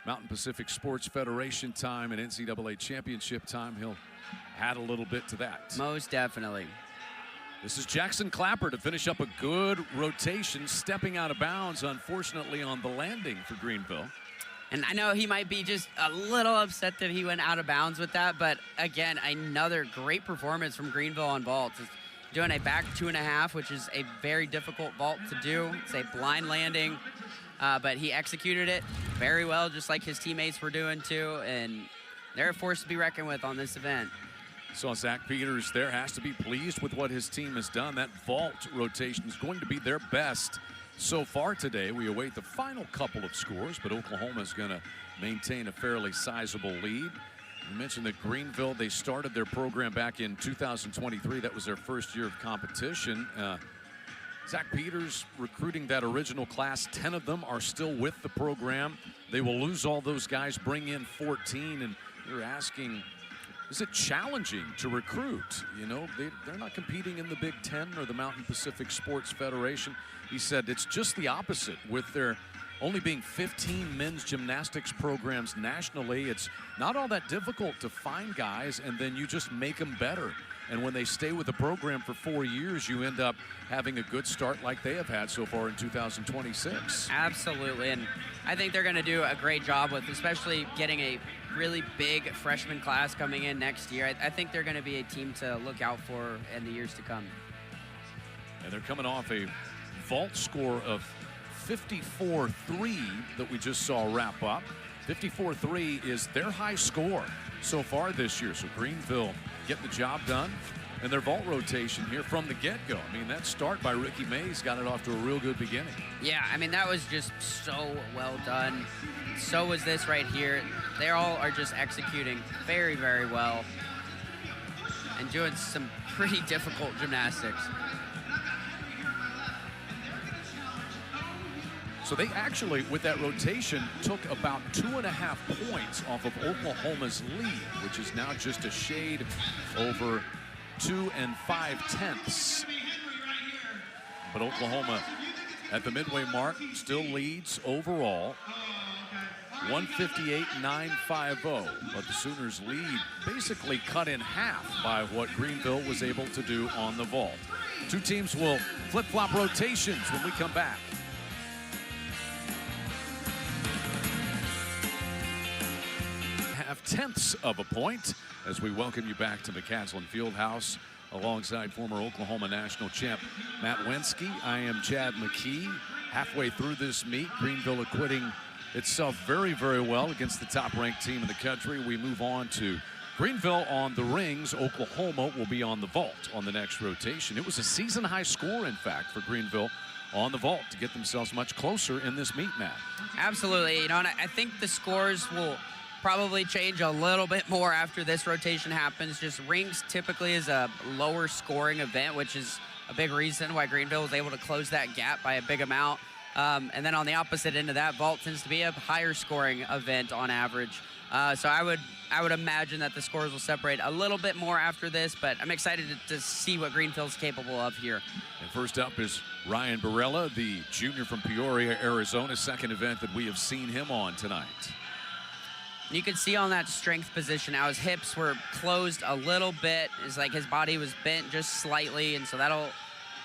Speaker 1: Mountain Pacific Sports Federation time and NCAA championship time, he'll add a little bit to that.
Speaker 2: Most definitely.
Speaker 1: This is Jackson Clapper to finish up a good rotation, stepping out of bounds, unfortunately, on the landing for Greenville.
Speaker 2: And I know he might be just a little upset that he went out of bounds with that, but again, another great performance from Greenville on vaults. It's doing a back 2.5, which is a very difficult vault to do. It's a blind landing, but he executed it very well, just like his teammates were doing too, and they're a force to be reckoned with on this event.
Speaker 1: So Zach Peters there has to be pleased with what his team has done. That vault rotation is going to be their best so far today. We await the final couple of scores, but Oklahoma is going to maintain a fairly sizable lead. You mentioned that Greenville, they started their program back in 2023. That was their first year of competition. Zach Peters recruiting that original class. 10 of them are still with the program. They will lose all those guys, bring in 14, and you're asking, is it challenging to recruit? You know, they're not competing in the Big Ten or the Mountain Pacific Sports Federation. He said it's just the opposite. With there only being 15 men's gymnastics programs nationally, it's not all that difficult to find guys, and then you just make them better. And when they stay with the program for 4 years, you end up having a good start like they have had so far in 2026.
Speaker 2: Absolutely, and I think they're going to do a great job with especially getting a really big freshman class coming in next year. I think they're going to be a team to look out for in the years to come.
Speaker 1: And they're coming off a vault score of 54-3 that we just saw wrap up. 54-3 is their high score so far this year. So Greenville getting the job done. And their vault rotation here from the get-go. I mean, that start by Ricky Mays got it off to a real good beginning.
Speaker 2: Yeah, I mean, that was just so well done. So was this right here. They all are just executing very, very well and doing some pretty difficult gymnastics.
Speaker 1: So they actually, with that rotation, took about 2.5 points off of Oklahoma's lead, which is now just a shade over 2 5/10. But Oklahoma at the midway mark still leads overall, 158-950. But the Sooners' lead basically cut in half by what Greenville was able to do on the vault. Two teams will flip-flop rotations when we come back. Have tenths of a point as we welcome you back to McCaslin Fieldhouse alongside former Oklahoma national champ Matt Wensky. I am Chad McKee. Halfway through this meet, Greenville acquitting itself very, very well against the top-ranked team in the country. We move on to Greenville on the rings. Oklahoma will be on the vault on the next rotation. It was a season-high score, in fact, for Greenville on the vault to get themselves much closer in this meet, Matt.
Speaker 2: Absolutely, you know, and I think the scores will probably change a little bit more after this rotation happens. Just rings typically is a lower scoring event, which is a big reason why Greenville was able to close that gap by a big amount. And then on the opposite end of that, vault tends to be a higher scoring event on average. So I would imagine that the scores will separate a little bit more after this, but I'm excited to see what Greenville's capable of here.
Speaker 1: And first up is Ryan Barella, the junior from Peoria, Arizona, second event that we have seen him on tonight.
Speaker 2: You can see on that strength position how his hips were closed a little bit. It's like his body was bent just slightly, and so that'll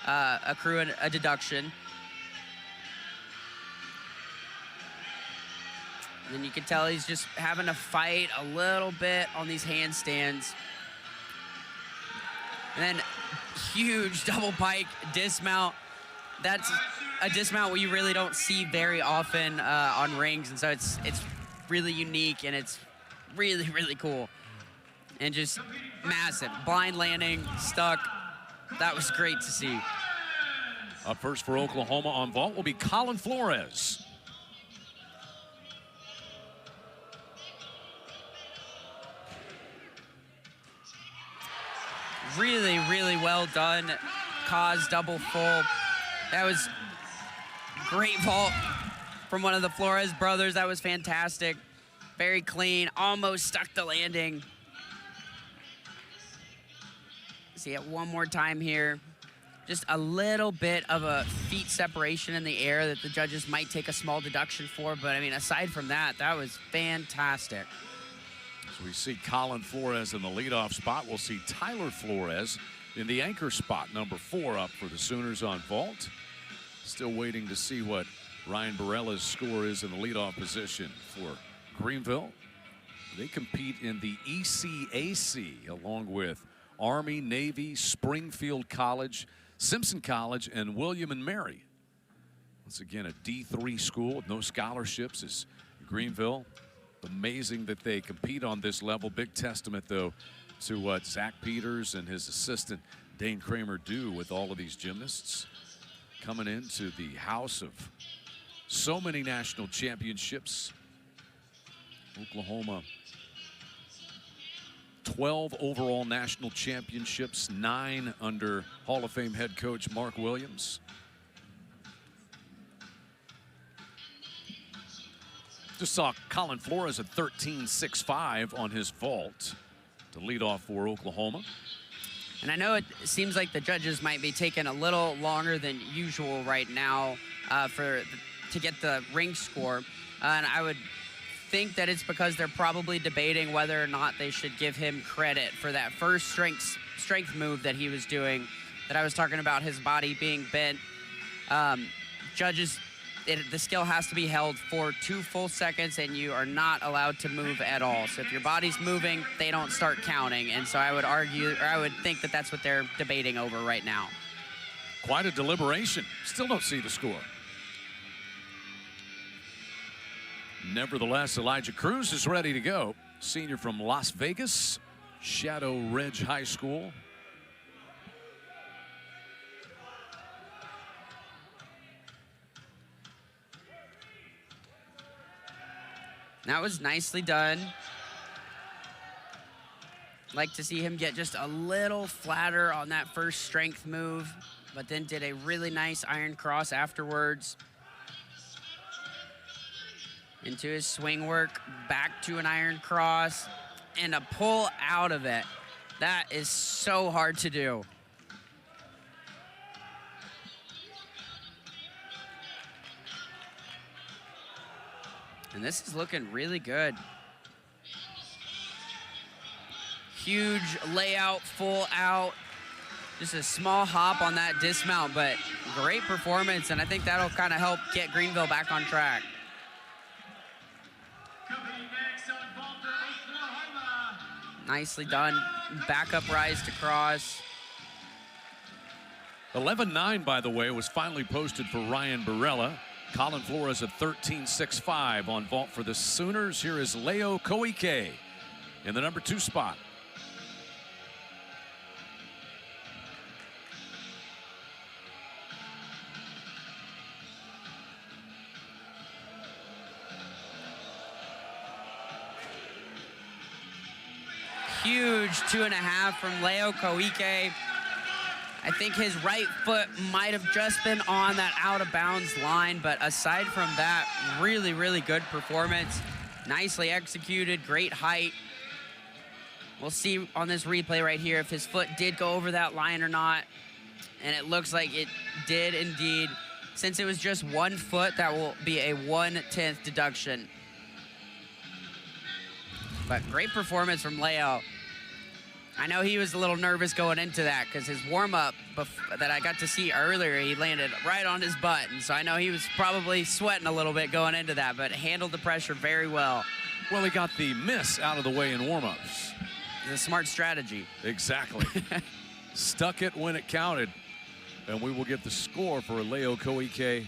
Speaker 2: accrue a deduction. And then you can tell he's just having to fight a little bit on these handstands. And then huge double pike dismount. That's a dismount where you really don't see very often on rings, and so it's really unique, and it's really, really cool. And just massive. Blind landing, stuck. That was great to see.
Speaker 1: Up first for Oklahoma on vault will be Colin Flores.
Speaker 2: Really, really well done. Cause double full. That was great vault from one of the Flores brothers. That was fantastic. Very clean, almost stuck the landing. See it one more time here. Just a little bit of a feet separation in the air that the judges might take a small deduction for, but I mean, aside from that, that was fantastic.
Speaker 1: So we see Colin Flores in the leadoff spot. We'll see Tyler Flores in the anchor spot, number 4 up for the Sooners on vault. Still waiting to see what Ryan Barella's score is in the leadoff position for Greenville. They compete in the ECAC along with Army, Navy, Springfield College, Simpson College, and William and Mary. Once again, a D3 school with no scholarships is Greenville. Amazing that they compete on this level. Big testament, though, to what Zach Peters and his assistant Dane Kramer do with all of these gymnasts. Coming into the house of so many national championships. Oklahoma, 12 overall national championships, 9 under Hall of Fame head coach Mark Williams. Just saw Colin Flores at 13.65 on his vault to lead off for Oklahoma.
Speaker 2: And I know it seems like the judges might be taking a little longer than usual right now to get the ring score. And I would think that it's because they're probably debating whether or not they should give him credit for that first strength move that he was doing, that I was talking about, his body being bent. Judges, the skill has to be held for 2 full seconds, and you are not allowed to move at all. So if your body's moving, they don't start counting. And so I would argue, or I would think that that's what they're debating over right now.
Speaker 1: Quite a deliberation. Still don't see the score. Nevertheless, Elijah Cruz is ready to go. Senior from Las Vegas, Shadow Ridge High School.
Speaker 2: That was nicely done. Like to see him get just a little flatter on that first strength move, but then did a really nice iron cross afterwards. Into his swing work, back to an iron cross, and a pull out of it. That is so hard to do. And this is looking really good. Huge layout, full out. Just a small hop on that dismount, but great performance, and I think that'll kind of help get Greenville back on track. Nicely done. Back up rise to cross.
Speaker 1: 11.9, by the way, was finally posted for Ryan Barella. Colin Flores at 13.65 on vault for the Sooners. Here is Leo Koike in the number 2 spot.
Speaker 2: Huge 2.5 from Leo Koike. I think his right foot might have just been on that out of bounds line, but aside from that, really, really good performance. Nicely executed, great height. We'll see on this replay right here if his foot did go over that line or not. And it looks like it did indeed. Since it was just 1 foot, that will be a 1/10 deduction. But great performance from Leo. I know he was a little nervous going into that because his warm-up that I got to see earlier, he landed right on his butt. And so I know he was probably sweating a little bit going into that, but handled the pressure very well.
Speaker 1: Well, he got the miss out of the way in warm-ups.
Speaker 2: It's a smart strategy.
Speaker 1: Exactly. Stuck it when it counted. And we will get the score for Leo Koike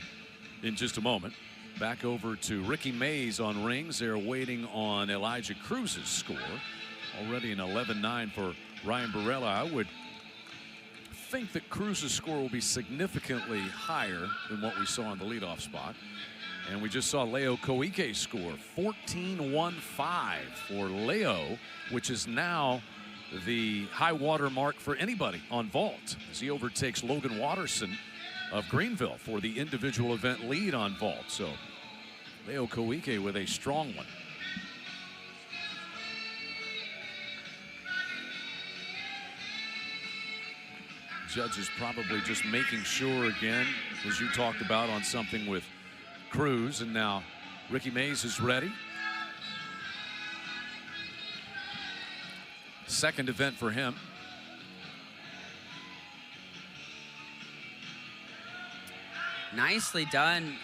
Speaker 1: in just a moment. Back over to Ricky Mays on rings. They're waiting on Elijah Cruz's score. Already an 11-9 for Ryan Barella. I would think that Cruz's score will be significantly higher than what we saw in the leadoff spot. And we just saw Leo Koike's score, 14-1-5 for Leo, which is now the high water mark for anybody on vault, as he overtakes Logan Watterson of Greenville for the individual event lead on vault. So Leo Koike with a strong one. Judges probably just making sure again, as you talked about, on something with Cruz, and now Ricky Mays is ready. Second event for him.
Speaker 2: Nicely done.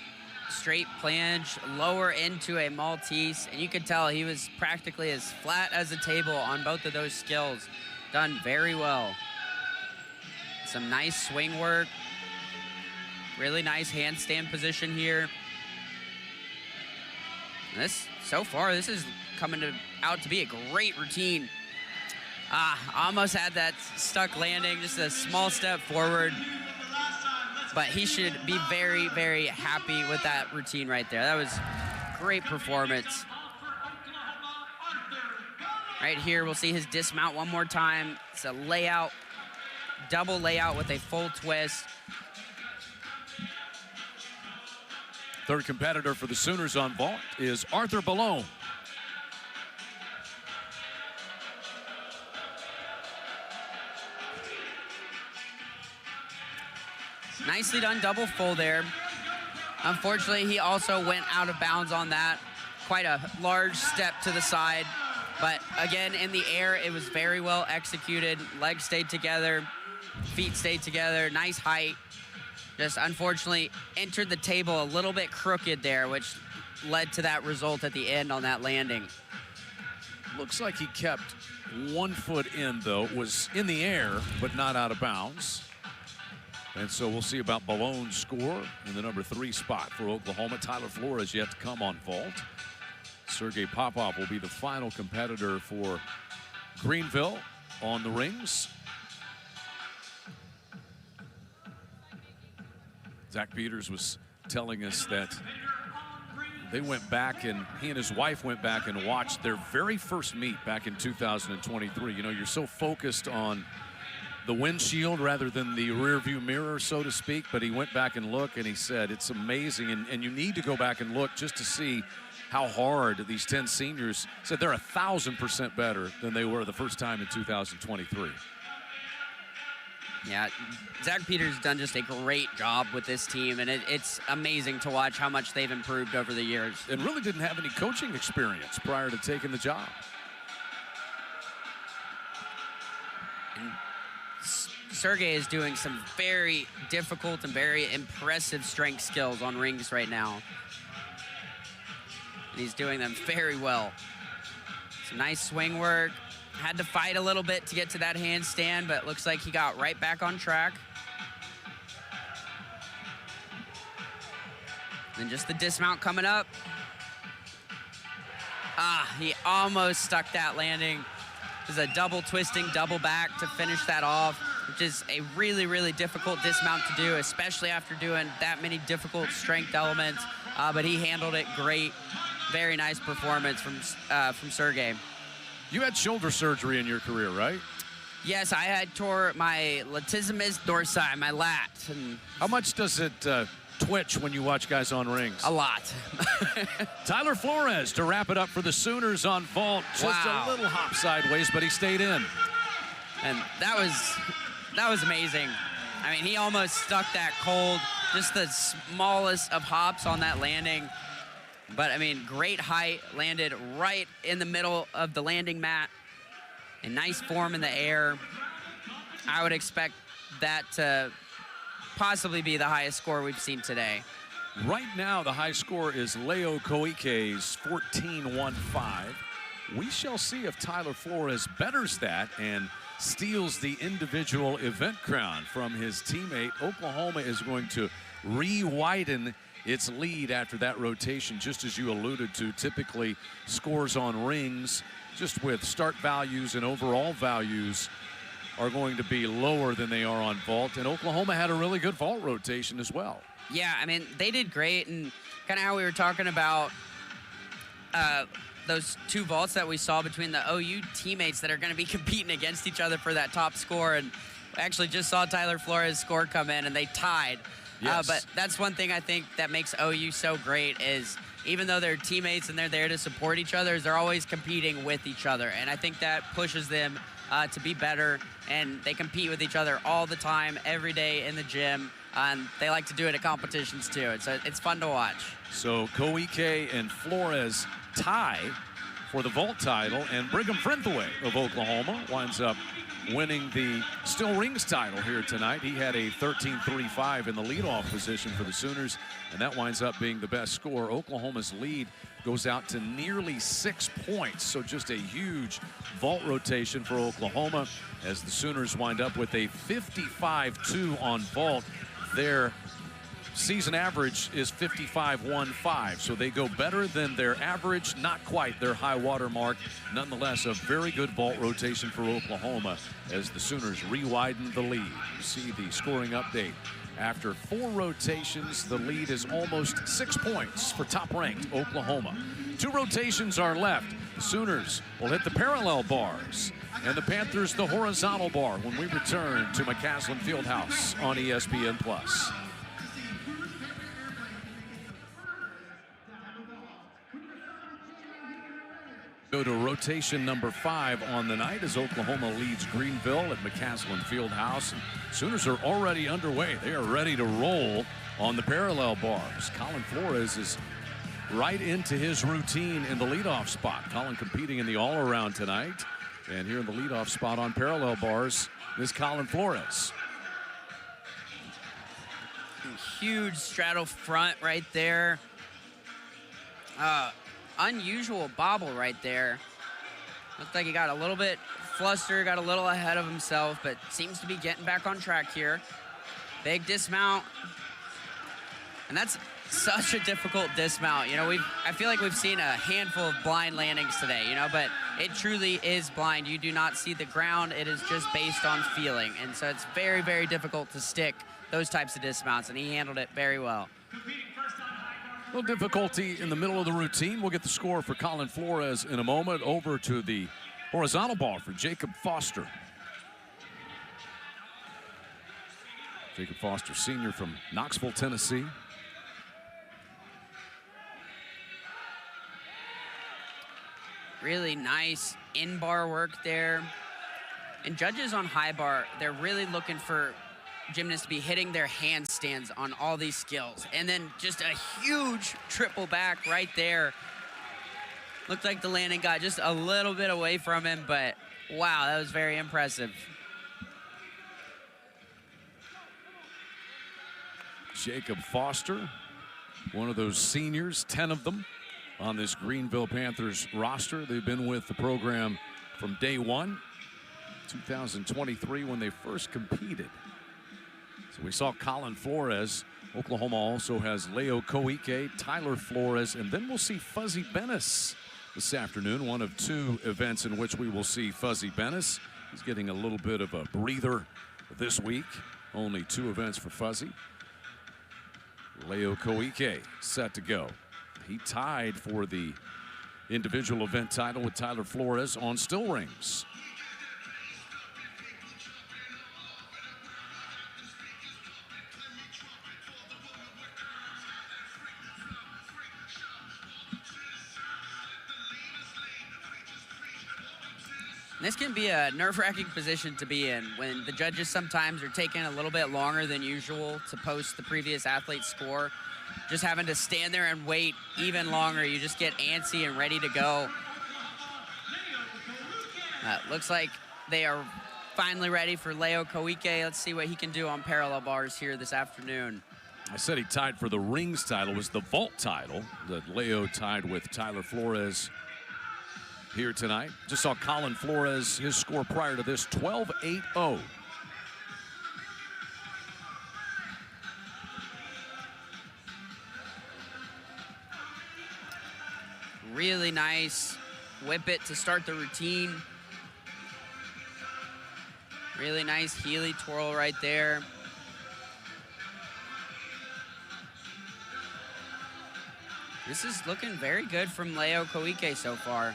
Speaker 2: Straight planche, lower into a Maltese, and you could tell he was practically as flat as a table on both of those skills. Done very well. Some nice swing work. Really nice handstand position here. So far, this is coming out to be a great routine. Almost had that stuck landing, just a small step forward. But he should be very, very happy with that routine right there. That was great performance. Right here, we'll see his dismount one more time. It's a layout, double layout with a full twist.
Speaker 1: Third competitor for the Sooners on vault is Arthur Ballone.
Speaker 2: Nicely done double full there. Unfortunately, he also went out of bounds on that. Quite a large step to the side. But again, in the air, it was very well executed. Legs stayed together, feet stayed together, nice height. Just unfortunately entered the table a little bit crooked there, which led to that result at the end on that landing.
Speaker 1: Looks like he kept 1 foot in, though. It was in the air, but not out of bounds. And so we'll see about Ballone's score in the number 3 spot for Oklahoma. Tyler Flores yet to come on vault. Sergei Popov will be the final competitor for Greenville on the rings. Zach Peters was telling us that they went back, and he and his wife went back and watched their very first meet back in 2023. You know, you're so focused on the windshield rather than the rear view mirror, so to speak, but he went back and looked, and he said it's amazing, and you need to go back and look just to see how hard these 10 seniors said they're 1,000% better than they were the first time in 2023.
Speaker 2: Yeah, Zach Peters done just a great job with this team, and it's amazing to watch how much they've improved over the years.
Speaker 1: And really didn't have any coaching experience prior to taking the job.
Speaker 2: And Sergey is doing some very difficult and very impressive strength skills on rings right now. And he's doing them very well. Some nice swing work. Had to fight a little bit to get to that handstand, but it looks like he got right back on track. And just the dismount coming up. He almost stuck that landing. It was a double twisting, double back to finish that off, which is a really, really difficult dismount to do, especially after doing that many difficult strength elements. But he handled it great. Very nice performance from Sergey.
Speaker 1: You had shoulder surgery in your career, right?
Speaker 2: Yes, I had tore my latissimus dorsi, my lat. And
Speaker 1: how much does it twitch when you watch guys on rings?
Speaker 2: A lot.
Speaker 1: Tyler Flores to wrap it up for the Sooners on vault. Just a little hop sideways, but he stayed in.
Speaker 2: And that was amazing. I mean, he almost stuck that cold. Just the smallest of hops on that landing. But, I mean, great height, landed right in the middle of the landing mat. And nice form in the air. I would expect that to possibly be the highest score we've seen today.
Speaker 1: Right now, the high score is Leo Koike's 14-1-5. We shall see if Tyler Flores betters that and steals the individual event crown from his teammate. Oklahoma is going to re-widen its lead after that rotation, just as you alluded to. Typically, scores on rings, just with start values and overall values, are going to be lower than they are on vault. And Oklahoma had a really good vault rotation as well.
Speaker 2: Yeah, I mean, they did great, and kind of how we were talking about those two vaults that we saw between the OU teammates that are going to be competing against each other for that top score. And we actually just saw Tyler Flores' score come in, and they tied.
Speaker 1: Yes.
Speaker 2: But that's one thing I think that makes OU so great is even though they're teammates and they're there to support each other, they're always competing with each other. And I think that pushes them to be better, and they compete with each other all the time, every day in the gym. And they like to do it at competitions too. It's fun to watch.
Speaker 1: So Koike and Flores tie for the vault title, and Brigham Frithaway of Oklahoma winds up winning the Still Rings title here tonight. He had a 13.35 in the leadoff position for the Sooners, and that winds up being the best score. Oklahoma's lead goes out to nearly 6 points, so just a huge vault rotation for Oklahoma as the Sooners wind up with a 55-2 on vault. Their season average is 55.15, so they go better than their average, not quite their high water mark. Nonetheless, a very good vault rotation for Oklahoma as the Sooners re-widen the lead. You see the scoring update. After 4 rotations, the lead is almost 6 points for top-ranked Oklahoma. 2 rotations are left. The Sooners will hit the parallel bars, and the Panthers the horizontal bar when we return to McCaslin Fieldhouse on ESPN+. Go to rotation number 5 on the night as Oklahoma leads Greenville at McCaslin Fieldhouse. Sooners are already underway. They are ready to roll on the parallel bars. Colin Flores is right into his routine in the leadoff spot. Colin competing in the all-around tonight. And here in the leadoff spot on parallel bars is Colin Flores.
Speaker 2: Huge straddle front right there. Unusual bobble right there. Looks like he got a little bit flustered, got a little ahead of himself, but seems to be getting back on track here. Big dismount. And that's such a difficult dismount. You know, I feel like we've seen a handful of blind landings today, you know, but it truly is blind. You do not see the ground. It is just based on feeling. And so it's very, very difficult to stick those types of dismounts, and he handled it very well.
Speaker 1: A little difficulty in the middle of the routine. We'll get the score for Colin Flores in a moment. Over to the horizontal bar for Jacob Foster. Jacob Foster, senior from Knoxville, Tennessee.
Speaker 2: Really nice in-bar work there. And judges on high bar, they're really looking for gymnasts to be hitting their handstands on all these skills. And then just a huge triple back right there. Looked like the landing got just a little bit away from him, but wow, that was very impressive.
Speaker 1: Jacob Foster, one of those seniors, 10 of them on this Greenville Panthers roster. They've been with the program from day one, 2023 when they first competed. So we saw Colin Flores. Oklahoma also has Leo Koike, Tyler Flores, and then we'll see Fuzzy Bennis this afternoon. One of 2 events in which we will see Fuzzy Bennis. He's getting a little bit of a breather this week. Only 2 events for Fuzzy. Leo Koike set to go. He tied for the individual event title with Tyler Flores on still rings.
Speaker 2: This can be a nerve-wracking position to be in when the judges sometimes are taking a little bit longer than usual to post the previous athlete's score. Just having to stand there and wait even longer. You just get antsy and ready to go. Looks like they are finally ready for Leo Koike. Let's see what he can do on parallel bars here this afternoon.
Speaker 1: I said he tied for the rings title. It was the vault title that Leo tied with Tyler Flores here tonight. Just saw Colin Flores, his score prior to this, 12.80.
Speaker 2: Really nice whip it to start the routine. Really nice Healy twirl right there. This is looking very good from Leo Koike so far.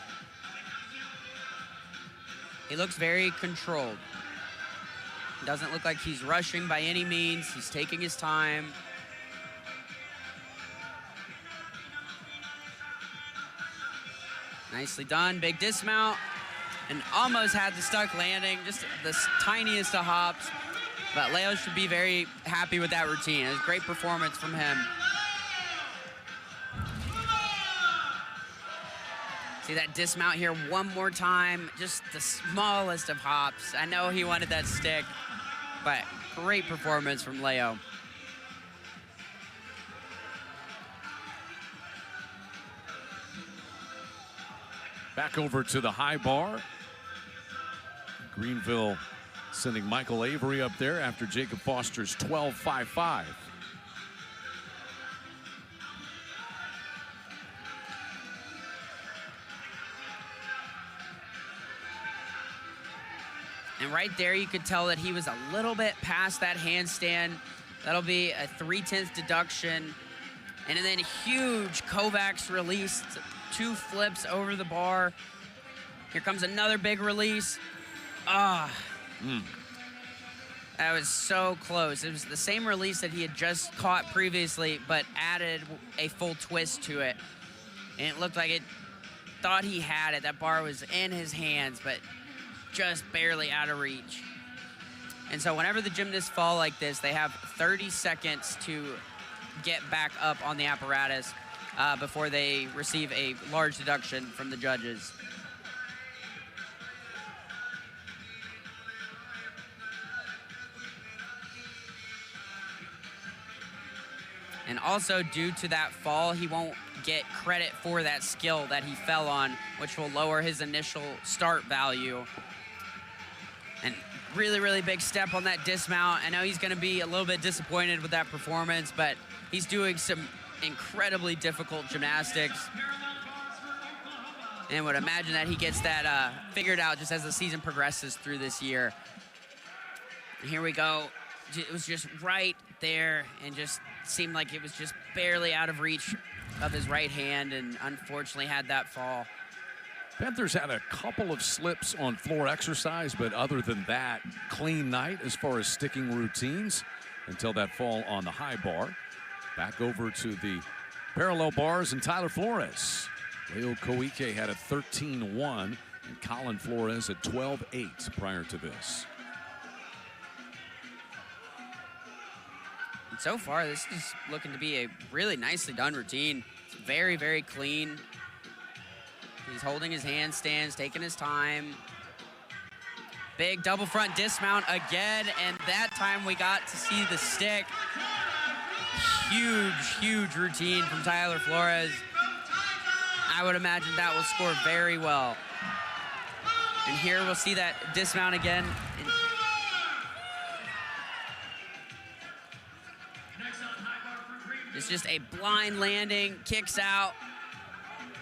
Speaker 2: He looks very controlled. Doesn't look like he's rushing by any means. He's taking his time. Nicely done, big dismount. And almost had the stuck landing, just the tiniest of hops. But Leo should be very happy with that routine. It was a great performance from him. See that dismount here one more time, just the smallest of hops. I know he wanted that stick, but great performance from Leo.
Speaker 1: Back over to the high bar. Greenville sending Michael Avery up there after Jacob Foster's 12.55.
Speaker 2: And right there, you could tell that he was a little bit past that handstand. That'll be a 3/10 deduction. And then huge Kovacs release, 2 flips over the bar. Here comes another big release. Ah, That was so close. It was the same release that he had just caught previously, but added a full twist to it. And it looked like it thought he had it. That bar was in his hands, but just barely out of reach. And so whenever the gymnasts fall like this, they have 30 seconds to get back up on the apparatus before they receive a large deduction from the judges. And also, due to that fall, he won't get credit for that skill that he fell on, which will lower his initial start value. And really, really big step on that dismount. I know he's going to be a little bit disappointed with that performance, but he's doing some incredibly difficult gymnastics. And would imagine that he gets that figured out just as the season progresses through this year. And here we go. It was just right there and just seemed like it was just barely out of reach of his right hand, and unfortunately had that fall.
Speaker 1: Panthers had a couple of slips on floor exercise, but other than that, clean night as far as sticking routines until that fall on the high bar. Back over to the parallel bars and Tyler Flores. Leo Koike had a 13-1 and Colin Flores at 12-8 prior to this.
Speaker 2: And so far, this is looking to be a really nicely done routine. It's very, very clean. He's holding his handstands, taking his time. Big double front dismount again, and that time we got to see the stick. Huge, huge routine from Tyler Flores. I would imagine that will score very well. And here we'll see that dismount again. It's just a blind landing, kicks out,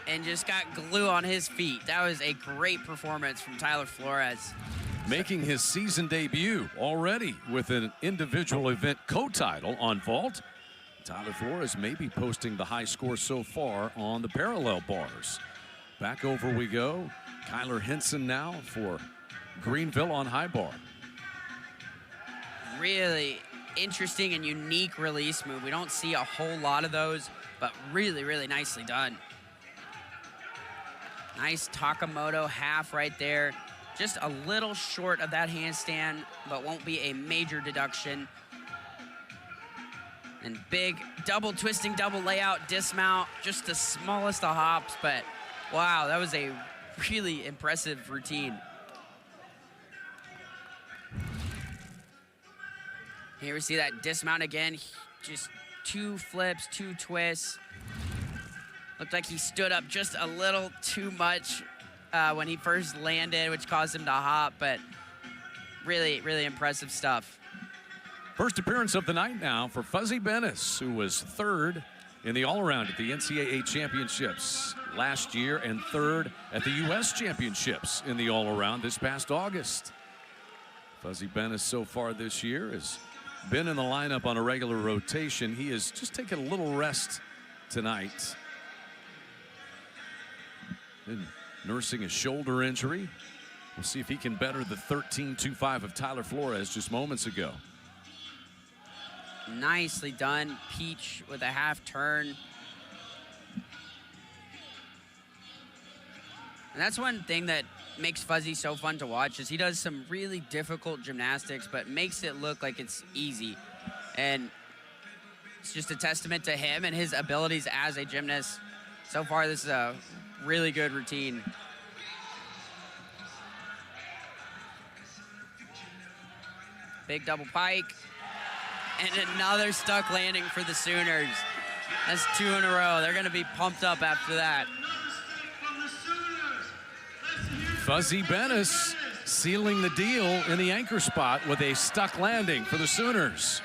Speaker 2: and just got glue on his feet. That was a great performance from Tyler Flores.
Speaker 1: Making his season debut already with an individual event co-title on vault. Tyler Flores may be posting the high score so far on the parallel bars. Back over we go. Kyler Henson now for Greenville on high bar.
Speaker 2: Really interesting and unique release move. We don't see a whole lot of those, but really, really nicely done. Nice Takamoto half right there. Just a little short of that handstand, but won't be a major deduction. And big double twisting, double layout, dismount, just the smallest of hops, but wow, that was a really impressive routine. Here we see that dismount again, just 2 flips, 2 twists. Looked like he stood up just a little too much when he first landed, which caused him to hop, but really, really impressive stuff.
Speaker 1: First appearance of the night now for Fuzzy Bennis, who was 3rd in the all-around at the NCAA Championships last year and third at the U.S. Championships in the all-around this past August. Fuzzy Bennis so far this year has been in the lineup on a regular rotation. He has just taken a little rest tonight. Been nursing a shoulder injury. We'll see if he can better the 13.25 of Tyler Flores just moments ago.
Speaker 2: Nicely done. Peach with a half turn. And that's one thing that makes Fuzzy so fun to watch is he does some really difficult gymnastics, but makes it look like it's easy. And it's just a testament to him and his abilities as a gymnast. So far, this is a really good routine. Big double pike. And another stuck landing for the Sooners. That's 2 in a row. They're going to be pumped up after that.
Speaker 1: Fuzzy Bennis sealing the deal in the anchor spot with a stuck landing for the Sooners.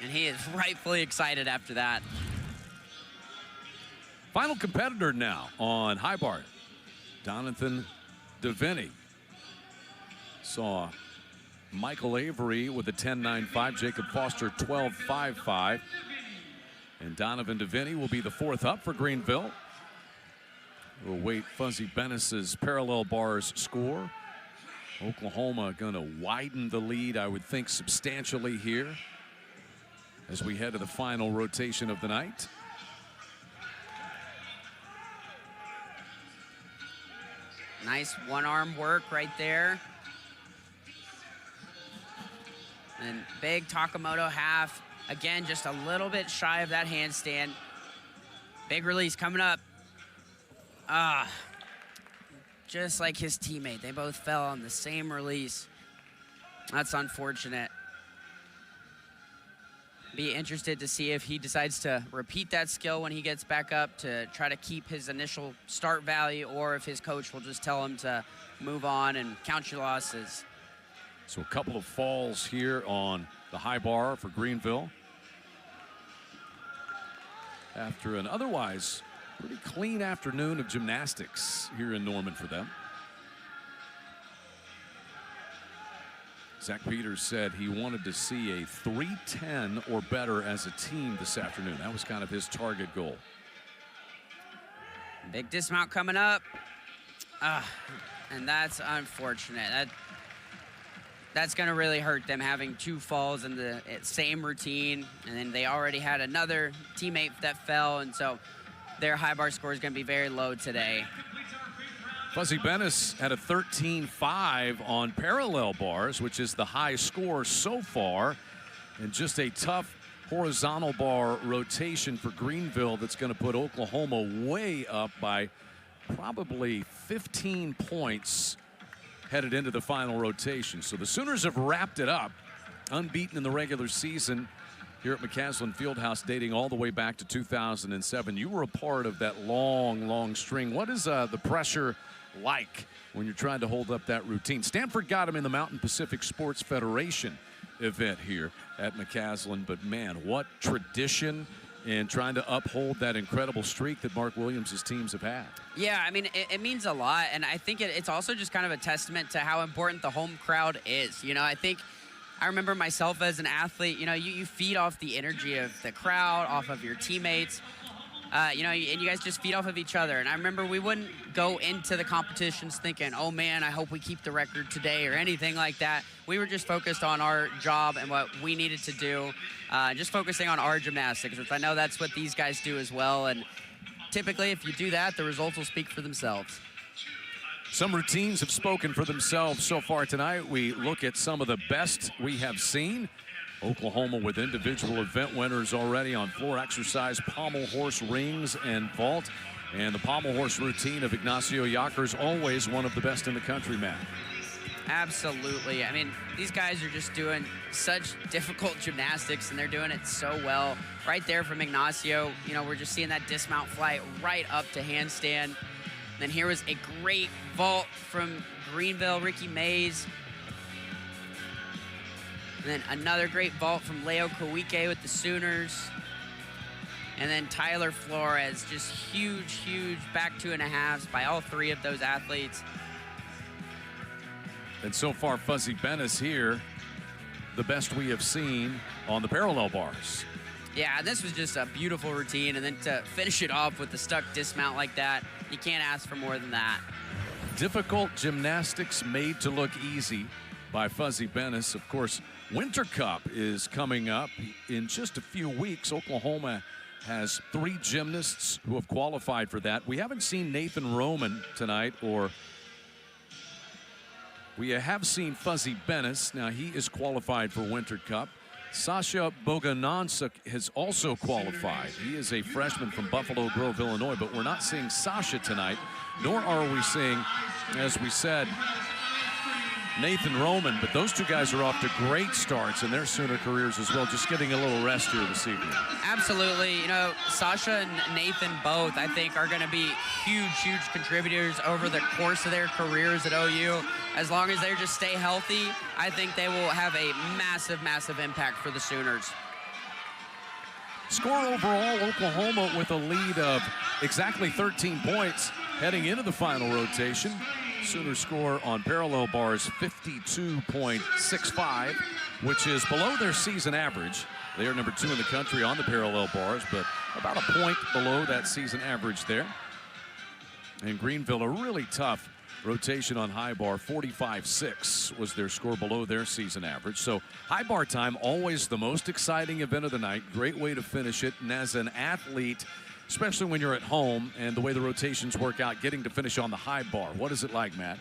Speaker 2: And he is rightfully excited after that.
Speaker 1: Final competitor now on high bar, Jonathan DeVinny. Saw Michael Avery with a 10.95, Jacob Foster 12.55. And Donovan DeVinny will be the fourth up for Greenville. We'll wait Fuzzy Bennis's parallel bars score. Oklahoma going to widen the lead, I would think, substantially here as we head to the final rotation of the night.
Speaker 2: Nice one-arm work right there. And big Takamoto half. Again, just a little bit shy of that handstand. Big release coming up. Just like his teammate. They both fell on the same release. That's unfortunate. Be interested to see if he decides to repeat that skill when he gets back up to try to keep his initial start value, or if his coach will just tell him to move on and count your losses.
Speaker 1: So a couple of falls here on the high bar for Greenville after an otherwise pretty clean afternoon of gymnastics here in Norman for them. Zach Peters said he wanted to see a 310 or better as a team this afternoon. That was kind of his target goal.
Speaker 2: Big dismount coming up. And that's unfortunate. That's going to really hurt them, having 2 falls in the same routine. And then they already had another teammate that fell, and so their high bar score is going to be very low today.
Speaker 1: Fuzzy Bennis had a 13.5 on parallel bars, which is the high score so far. And just a tough horizontal bar rotation for Greenville that's going to put Oklahoma way up by probably 15 points headed into the final rotation. So the Sooners have wrapped it up, unbeaten in the regular season here at McCaslin Fieldhouse, dating all the way back to 2007. You were a part of that long string. What is the pressure like when you're trying to hold up that routine? Stanford got him in the Mountain Pacific Sports Federation event here at McCaslin, but man, what tradition in trying to uphold that incredible streak that Mark Williams' teams have had.
Speaker 2: Yeah, I mean, it means a lot, and I think it's also just kind of a testament to how important the home crowd is. You know, I remember myself as an athlete, you know, you feed off the energy of the crowd, off of your teammates, you know, and you guys just feed off of each other. And I remember we wouldn't go into the competitions thinking, oh man, I hope we keep the record today or anything like that. We were just focused on our job and what we needed to do, just focusing on our gymnastics, which I know that's what these guys do as well. And typically, if you do that, the results will speak for themselves.
Speaker 1: Some routines have spoken for themselves so far tonight. We look at some of the best we have seen. Oklahoma with individual event winners already on floor exercise, pommel horse rings and vault. And the pommel horse routine of Ignacio Yacar's always one of the best in the country, Matt.
Speaker 2: Absolutely. I mean, these guys are just doing such difficult gymnastics, and they're doing it so well. Right there from Ignacio, you know, we're just seeing that dismount flight right up to handstand. And then here was a great vault from Greenville, Ricky Mays. And then another great vault from Leo Kawike with the Sooners. And then Tyler Flores, just huge back 2.5s by all three of those athletes.
Speaker 1: And so far, Fuzzy Bennis here, the best we have seen on the parallel bars.
Speaker 2: Yeah, this was just a beautiful routine. And then to finish it off with the stuck dismount like that, you can't ask for more than that.
Speaker 1: Difficult gymnastics made to look easy by Fuzzy Bennis. Of course, Winter Cup is coming up in just a few weeks. Oklahoma has 3 gymnasts who have qualified for that. We haven't seen Nathan Roman tonight, or we have seen Fuzzy Bennis. Now, he is qualified for Winter Cup. Sasha Boganansuk has also qualified. He is a freshman from Buffalo Grove, Illinois, but we're not seeing Sasha tonight, nor are we seeing, as we said, Nathan Roman. But those two guys are off to great starts in their Sooner careers as well, just getting a little rest here this evening.
Speaker 2: Absolutely. You know, Sasha and Nathan both, I think, are going to be huge contributors over the course of their careers at OU. As long as they just stay healthy, I think they will have a massive impact for the Sooners.
Speaker 1: Score overall, Oklahoma with a lead of exactly 13 points heading into the final rotation. Sooners score on parallel bars 52.65, which is below their season average. They are number 2 in the country on the parallel bars, but about a point below that season average there. And Greenville, a really tough rotation on high bar. 45.6 was their score, below their season average. So high bar time, always the most exciting event of the night. Great way to finish it. And as an athlete, especially when you're at home and the way the rotations work out, getting to finish on the high bar, what is it like, Matt?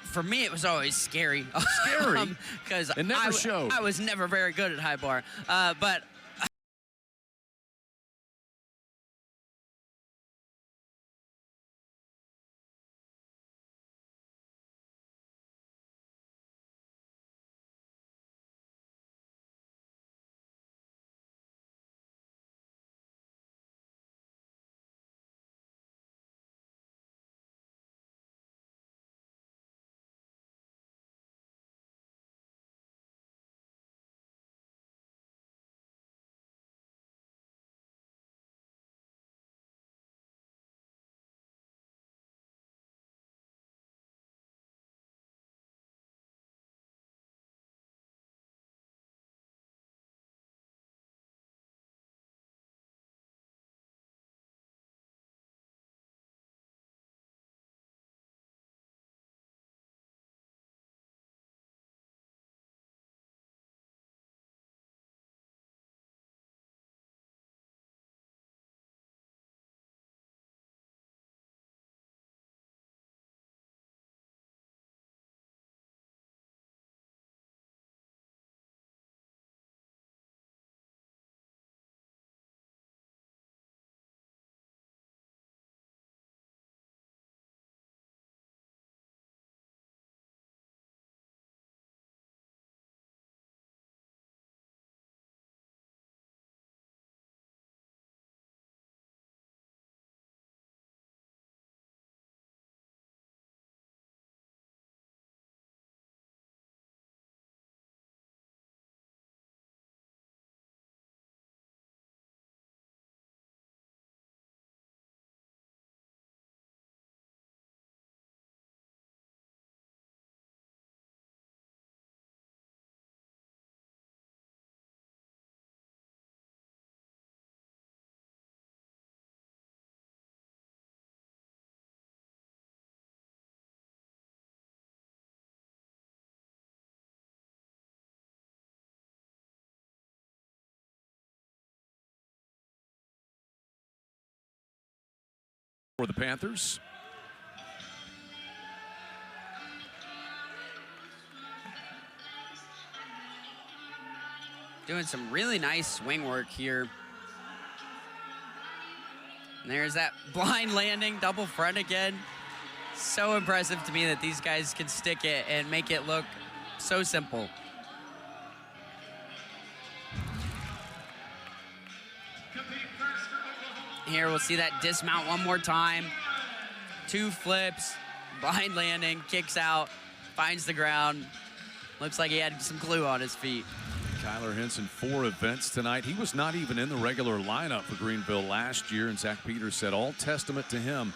Speaker 2: For me, it was always scary.
Speaker 1: Scary?
Speaker 2: Because
Speaker 1: it never showed.
Speaker 2: I was never very good at high bar. But
Speaker 1: for the Panthers,
Speaker 2: doing some really nice swing work here. And there's that blind landing, double front again. So impressive to me that these guys can stick it and make it look so simple. Here we'll see that dismount one more time. 2 flips, blind landing, kicks out, finds the ground. Looks like he had some glue on his feet.
Speaker 1: Kyler Henson, 4 events tonight. He was not even in the regular lineup for Greenville last year, and Zach Peters said all testament to him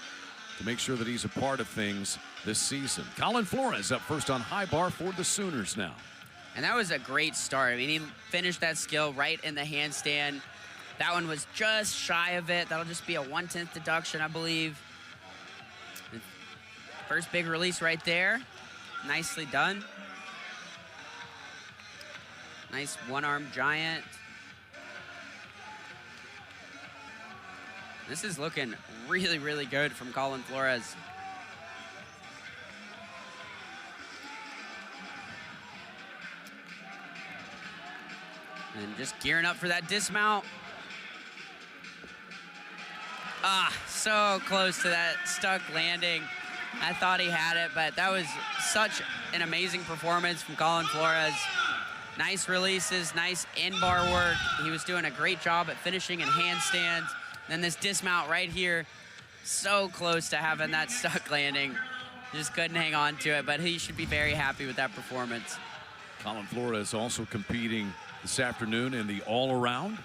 Speaker 1: to make sure that he's a part of things this season. Colin Flores up first on high bar for the Sooners now.
Speaker 2: And that was a great start. I mean, he finished that skill right in the handstand. That one was just shy of it. That'll just be a 1/10 deduction, I believe. First big release right there. Nicely done. Nice one-arm giant. This is looking really, really good from Colin Flores. And just gearing up for that dismount. Ah, so close to that stuck landing. I thought he had it, but that was such an amazing performance from Colin Flores. Nice releases, nice in-bar work. He was doing a great job at finishing in handstands. Then this dismount right here, so close to having that stuck landing. Just couldn't hang on to it, but he should be very happy with that performance.
Speaker 1: Colin Flores also competing this afternoon in the all-around.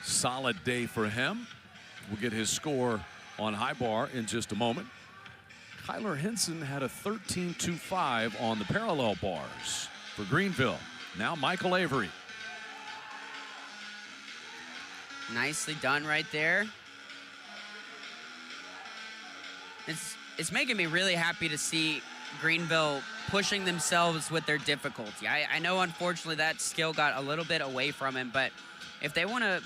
Speaker 1: Solid day for him. We'll get his score on high bar in just a moment. Kyler Henson had a 13.25 on the parallel bars for Greenville. Now Michael Avery.
Speaker 2: Nicely done right there. It's making me really happy to see Greenville pushing themselves with their difficulty. I know, unfortunately, that skill got a little bit away from him, but if they want to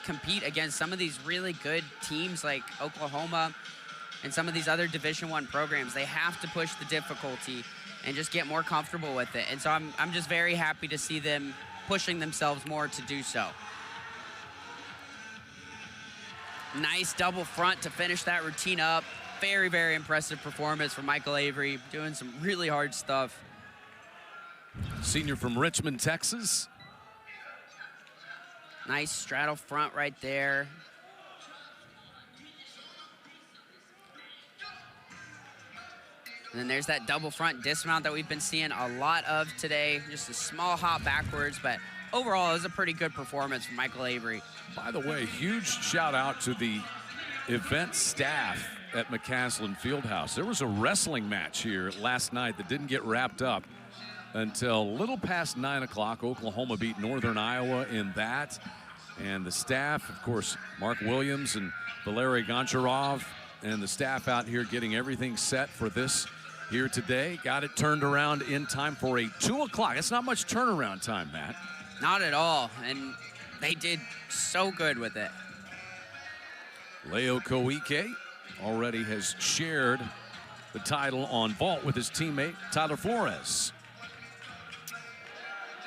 Speaker 2: compete against some of these really good teams like Oklahoma and some of these other Division I programs, they have to push the difficulty and just get more comfortable with it. And so I'm just very happy to see them pushing themselves more to do so. Nice double front to finish that routine up. Very, very impressive performance from Michael Avery, doing some really hard stuff.
Speaker 1: Senior from Richmond, Texas.
Speaker 2: Nice straddle front right there. And then there's that double front dismount that we've been seeing a lot of today. Just a small hop backwards, but overall it was a pretty good performance from Michael Avery.
Speaker 1: By the way, huge shout out to the event staff at McCaslin Fieldhouse. There was a wrestling match here last night that didn't get wrapped up until a little past 9 o'clock. Oklahoma beat Northern Iowa in that. And the staff, of course, Mark Williams and Valery Goncharov, and the staff out here getting everything set for this here today. Got it turned around in time for a 2 o'clock. That's not much turnaround time, Matt.
Speaker 2: Not at all, and they did so good with it.
Speaker 1: Leo Koike already has shared the title on vault with his teammate, Tyler Flores.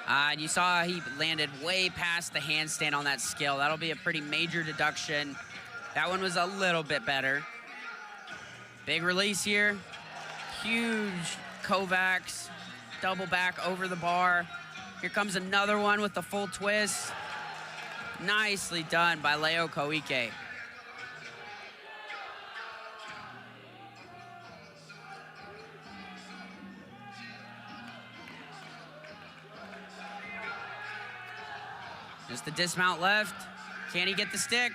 Speaker 2: And you saw he landed way past the handstand on that skill. That'll be a pretty major deduction. That one was a little bit better. Big release here. Huge Kovacs, double back over the bar. Here comes another one with the full twist. Nicely done by Leo Koike. Just the dismount left. Can he get the stick?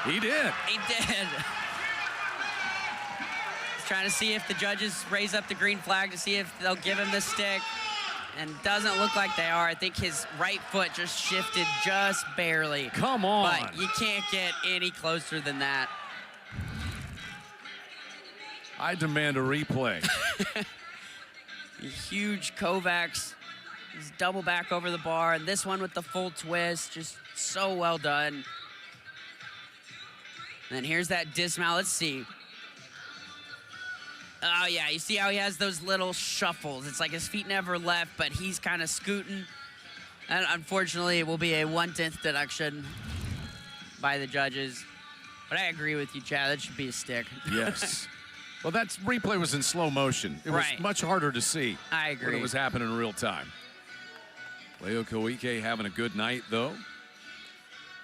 Speaker 1: He did.
Speaker 2: He did. He's trying to see if the judges raise up the green flag to see if they'll give him the stick. And doesn't look like they are. I think his right foot just shifted just barely.
Speaker 1: Come on.
Speaker 2: But you can't get any closer than that.
Speaker 1: I demand a replay.
Speaker 2: Huge Kovacs. He's double back over the bar, and this one with the full twist, just so well done. And then here's that dismount. Let's see. Oh, yeah, you see how he has those little shuffles. It's like his feet never left, but he's kind of scooting. And unfortunately, it will be a 1/10 deduction by the judges. But I agree with you, Chad. That should be a stick.
Speaker 1: Yes. Well, that replay was in slow motion. It was much harder to see.
Speaker 2: I agree.
Speaker 1: When it was happening in real time. Leo Koike having a good night, though.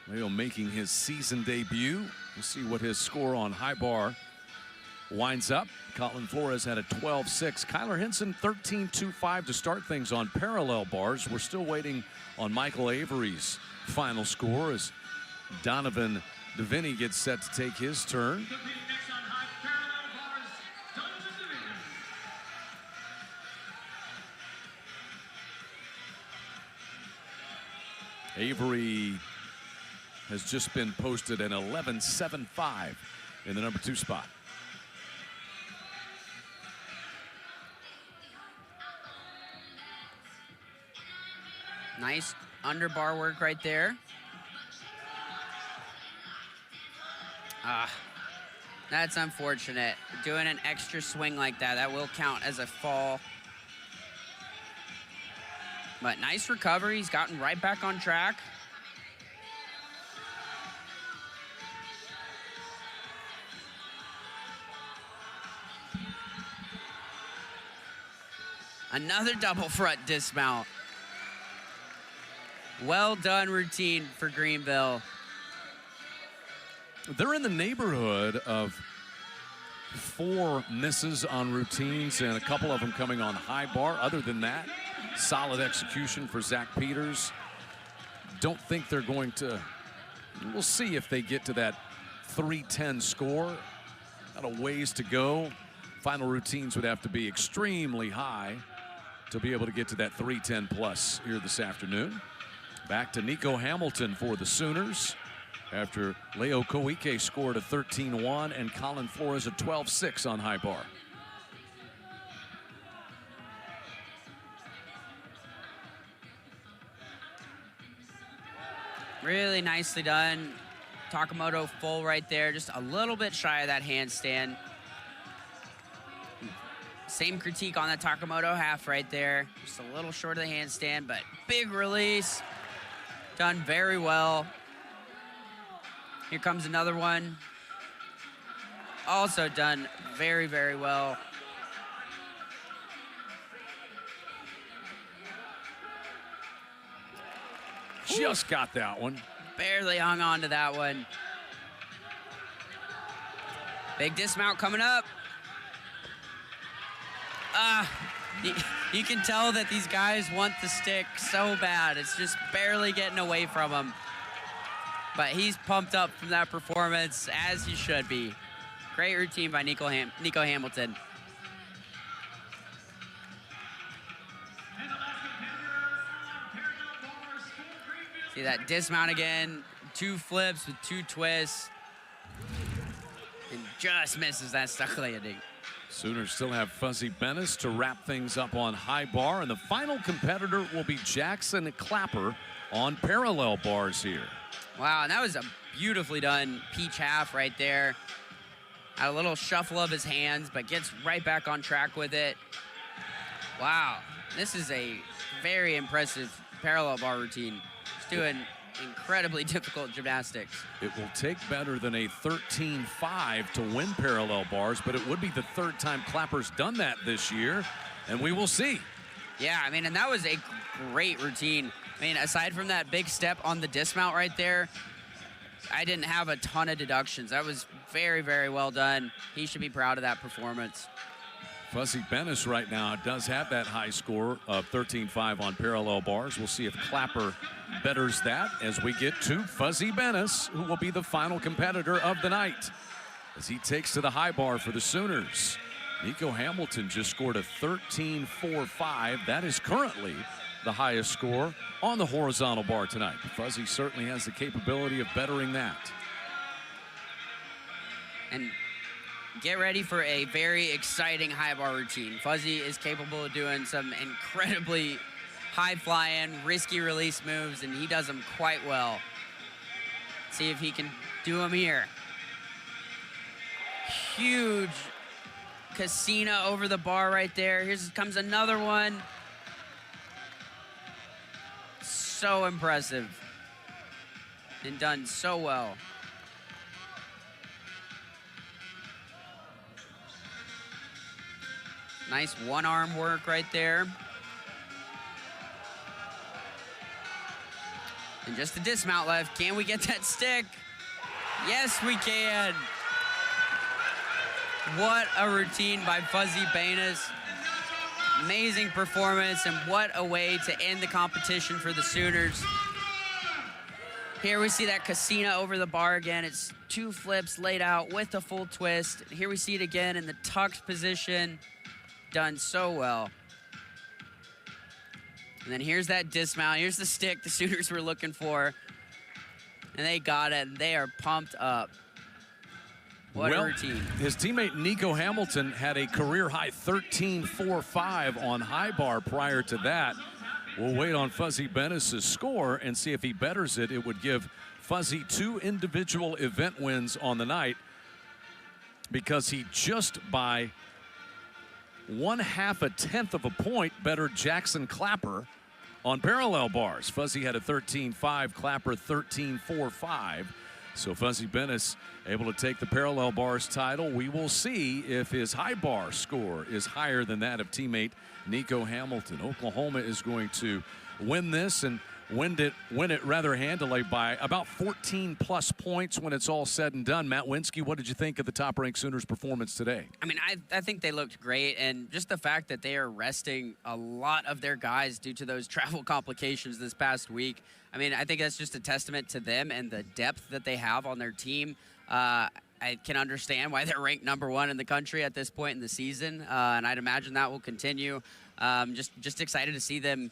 Speaker 1: Leo making his season debut. We'll see what his score on high bar winds up. Colin Flores had a 12-6. Kyler Hinson 13-2-5 to start things on parallel bars. We're still waiting on Michael Avery's final score as Donovan DeVinny gets set to take his turn. Avery has just been posted an 11-7-5 in the number 2 spot.
Speaker 2: Nice underbar work right there. That's unfortunate. Doing an extra swing like that, that will count as a fall. But nice recovery. He's gotten right back on track. Another double front dismount. Well done routine for Greenville.
Speaker 1: They're in the neighborhood of 4 misses on routines and a couple of them coming on high bar. Other than that, solid execution for Zach Peters. Don't think they're going to, we'll see if they get to that 310 score. Got a ways to go. Final routines would have to be extremely high to be able to get to that 310 plus here this afternoon. Back to Nico Hamilton for the Sooners after Leo Koike scored a 13-1 and Colin Flores a 12-6 on high bar.
Speaker 2: Really nicely done. Takamoto full right there, just a little bit shy of that handstand. Same critique on the Takamoto half right there. Just a little short of the handstand, but big release. Done very well. Here comes another one. Also done very, very well.
Speaker 1: Just got that one.
Speaker 2: Barely hung on to that one. Big dismount coming up. You can tell that these guys want the stick so bad. It's just barely getting away from him. But he's pumped up from that performance, as he should be. Great routine by Nico Hamilton. See that dismount again. 2 flips with 2 twists. And just misses that stuck landing.
Speaker 1: Sooners still have Fuzzy Bennis to wrap things up on high bar, and the final competitor will be Jackson Clapper on parallel bars here.
Speaker 2: Wow, and that was a beautifully done peach half right there. Had a little shuffle of his hands, but gets right back on track with it. Wow, this is a very impressive parallel bar routine. He's doing incredibly difficult gymnastics.
Speaker 1: It will take better than a 13-5 to win parallel bars, but it would be the 3rd time Clapper's done that this year, and we will see.
Speaker 2: Yeah, I mean, and that was a great routine. I mean, aside from that big step on the dismount right there, I didn't have a ton of deductions. That was very, very well done. He should be proud of that performance.
Speaker 1: Fuzzy Bennis right now does have that high score of 13-5 on parallel bars. We'll see if Clapper betters that as we get to Fuzzy Bennis, who will be the final competitor of the night, as he takes to the high bar for the Sooners. Nico Hamilton just scored a 13-4-5. That is currently the highest score on the horizontal bar tonight. Fuzzy certainly has the capability of bettering that.
Speaker 2: And get ready for a very exciting high bar routine. Fuzzy is capable of doing some incredibly high-flying, risky release moves, and he does them quite well. See if he can do them here. Huge casino over the bar right there. Here comes another one. So impressive. And done so well. Nice one-arm work right there. And just a dismount left. Can we get that stick? Yes, we can. What a routine by Fuzzy Banas. Amazing performance, and what a way to end the competition for the Sooners. Here we see that Casina over the bar again. It's 2 flips laid out with a full twist. Here we see it again in the tucked position. Done so well. And then here's that dismount. Here's the stick the Sooners were looking for. And they got it, and they are pumped up. What a routine.
Speaker 1: His teammate Nico Hamilton had a career-high 13.45 on high bar prior to that. We'll wait on Fuzzy Benes' score and see if he betters it. It would give Fuzzy 2 individual event wins on the night because he just by 1/2 a tenth of a point bettered Jackson Clapper on parallel bars. Fuzzy had a 13.5, Clapper 13.45. So Fuzzy Benes able to take the parallel bars title. We will see if his high bar score is higher than that of teammate Nico Hamilton. Oklahoma is going to win this and win it rather handily by about 14+ points when it's all said and done. Matt Winsky, what did you think of the top-ranked Sooners' performance today?
Speaker 2: I mean, I think they looked great, and just the fact that they are resting a lot of their guys due to those travel complications this past week. I mean, I think that's just a testament to them and the depth that they have on their team. I can understand why they're ranked #1 in the country at this point in the season, and I'd imagine that will continue. Just excited to see them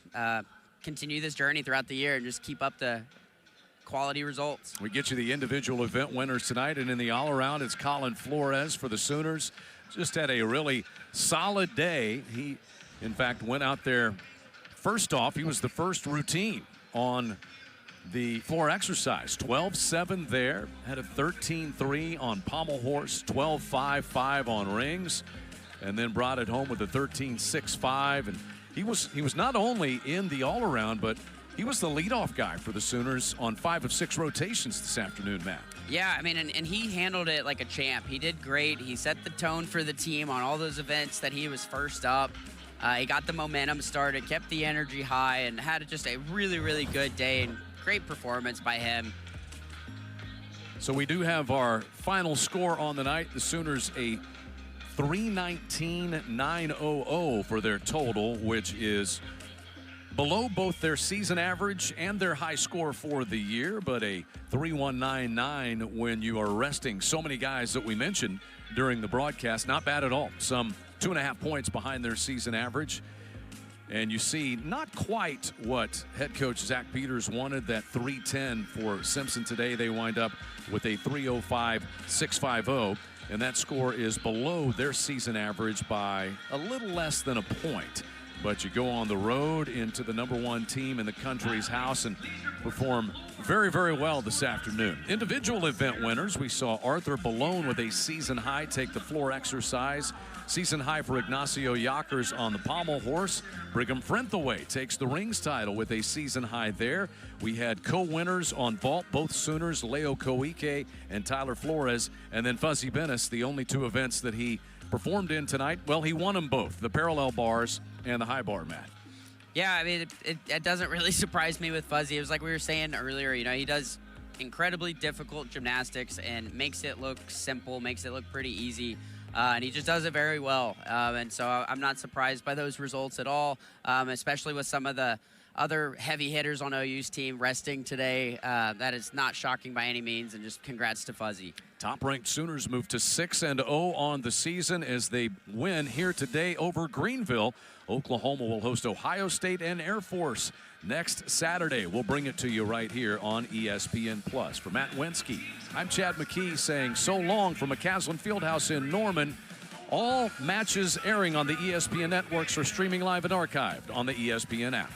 Speaker 2: continue this journey throughout the year and just keep up the quality results.
Speaker 1: We get you the individual event winners tonight, and in the all-around, it's Colin Flores for the Sooners. Just had a really solid day. He, in fact, went out there. First off, he was the first routine on the floor exercise. 12.7 there, had a 13.3 on Pommel horse, 12.55 on rings, and then brought it home with a 13.65. And he was not only in the all-around, but he was the leadoff guy for the Sooners on 5 of 6 rotations this afternoon, Matt.
Speaker 2: Yeah, I mean, and he handled it like a champ. He did great. He set the tone for the team on all those events that he was first up. He got the momentum started, kept the energy high, and had just a really, really good day and great performance by him.
Speaker 1: So we do have our final score on the night. The Sooners a 319.900 for their total, which is below both their season average and their high score for the year, but a 319.9 when you are resting so many guys that we mentioned during the broadcast. Not bad at all. Some 2.5 points behind their season average. And you see not quite what head coach Zach Peters wanted, that 310 for Simpson today. They wind up with a 305.650, and that score is below their season average by a little less than a point. But you go on the road into the #1 team in the country's house and perform very, very well this afternoon. Individual event winners, we saw Arthur Ballone with a season high take the floor exercise. Season high for Ignacio Yakers on the Pommel horse. Brigham Frenthaway takes the rings title with a season high there. We had co-winners on vault, both Sooners, Leo Koike and Tyler Flores. And then Fuzzy Benes, the only 2 events that he performed in tonight. Well, he won them both, the parallel bars and the high bar, Matt.
Speaker 2: Yeah, I mean, it doesn't really surprise me with Fuzzy. It was like we were saying earlier, you know, he does incredibly difficult gymnastics and makes it look simple, makes it look pretty easy. And he just does it very well. And so I'm not surprised by those results at all, especially with some of the other heavy hitters on OU's team resting today. That is not shocking by any means, and just congrats to Fuzzy.
Speaker 1: Top-ranked Sooners move to 6-0 on the season as they win here today over Greenville. Oklahoma will host Ohio State and Air Force next Saturday. We'll bring it to you right here on ESPN+. For Matt Winsky, I'm Chad McKee saying so long from McCaslin Fieldhouse in Norman. All matches airing on the ESPN networks are streaming live and archived on the ESPN app.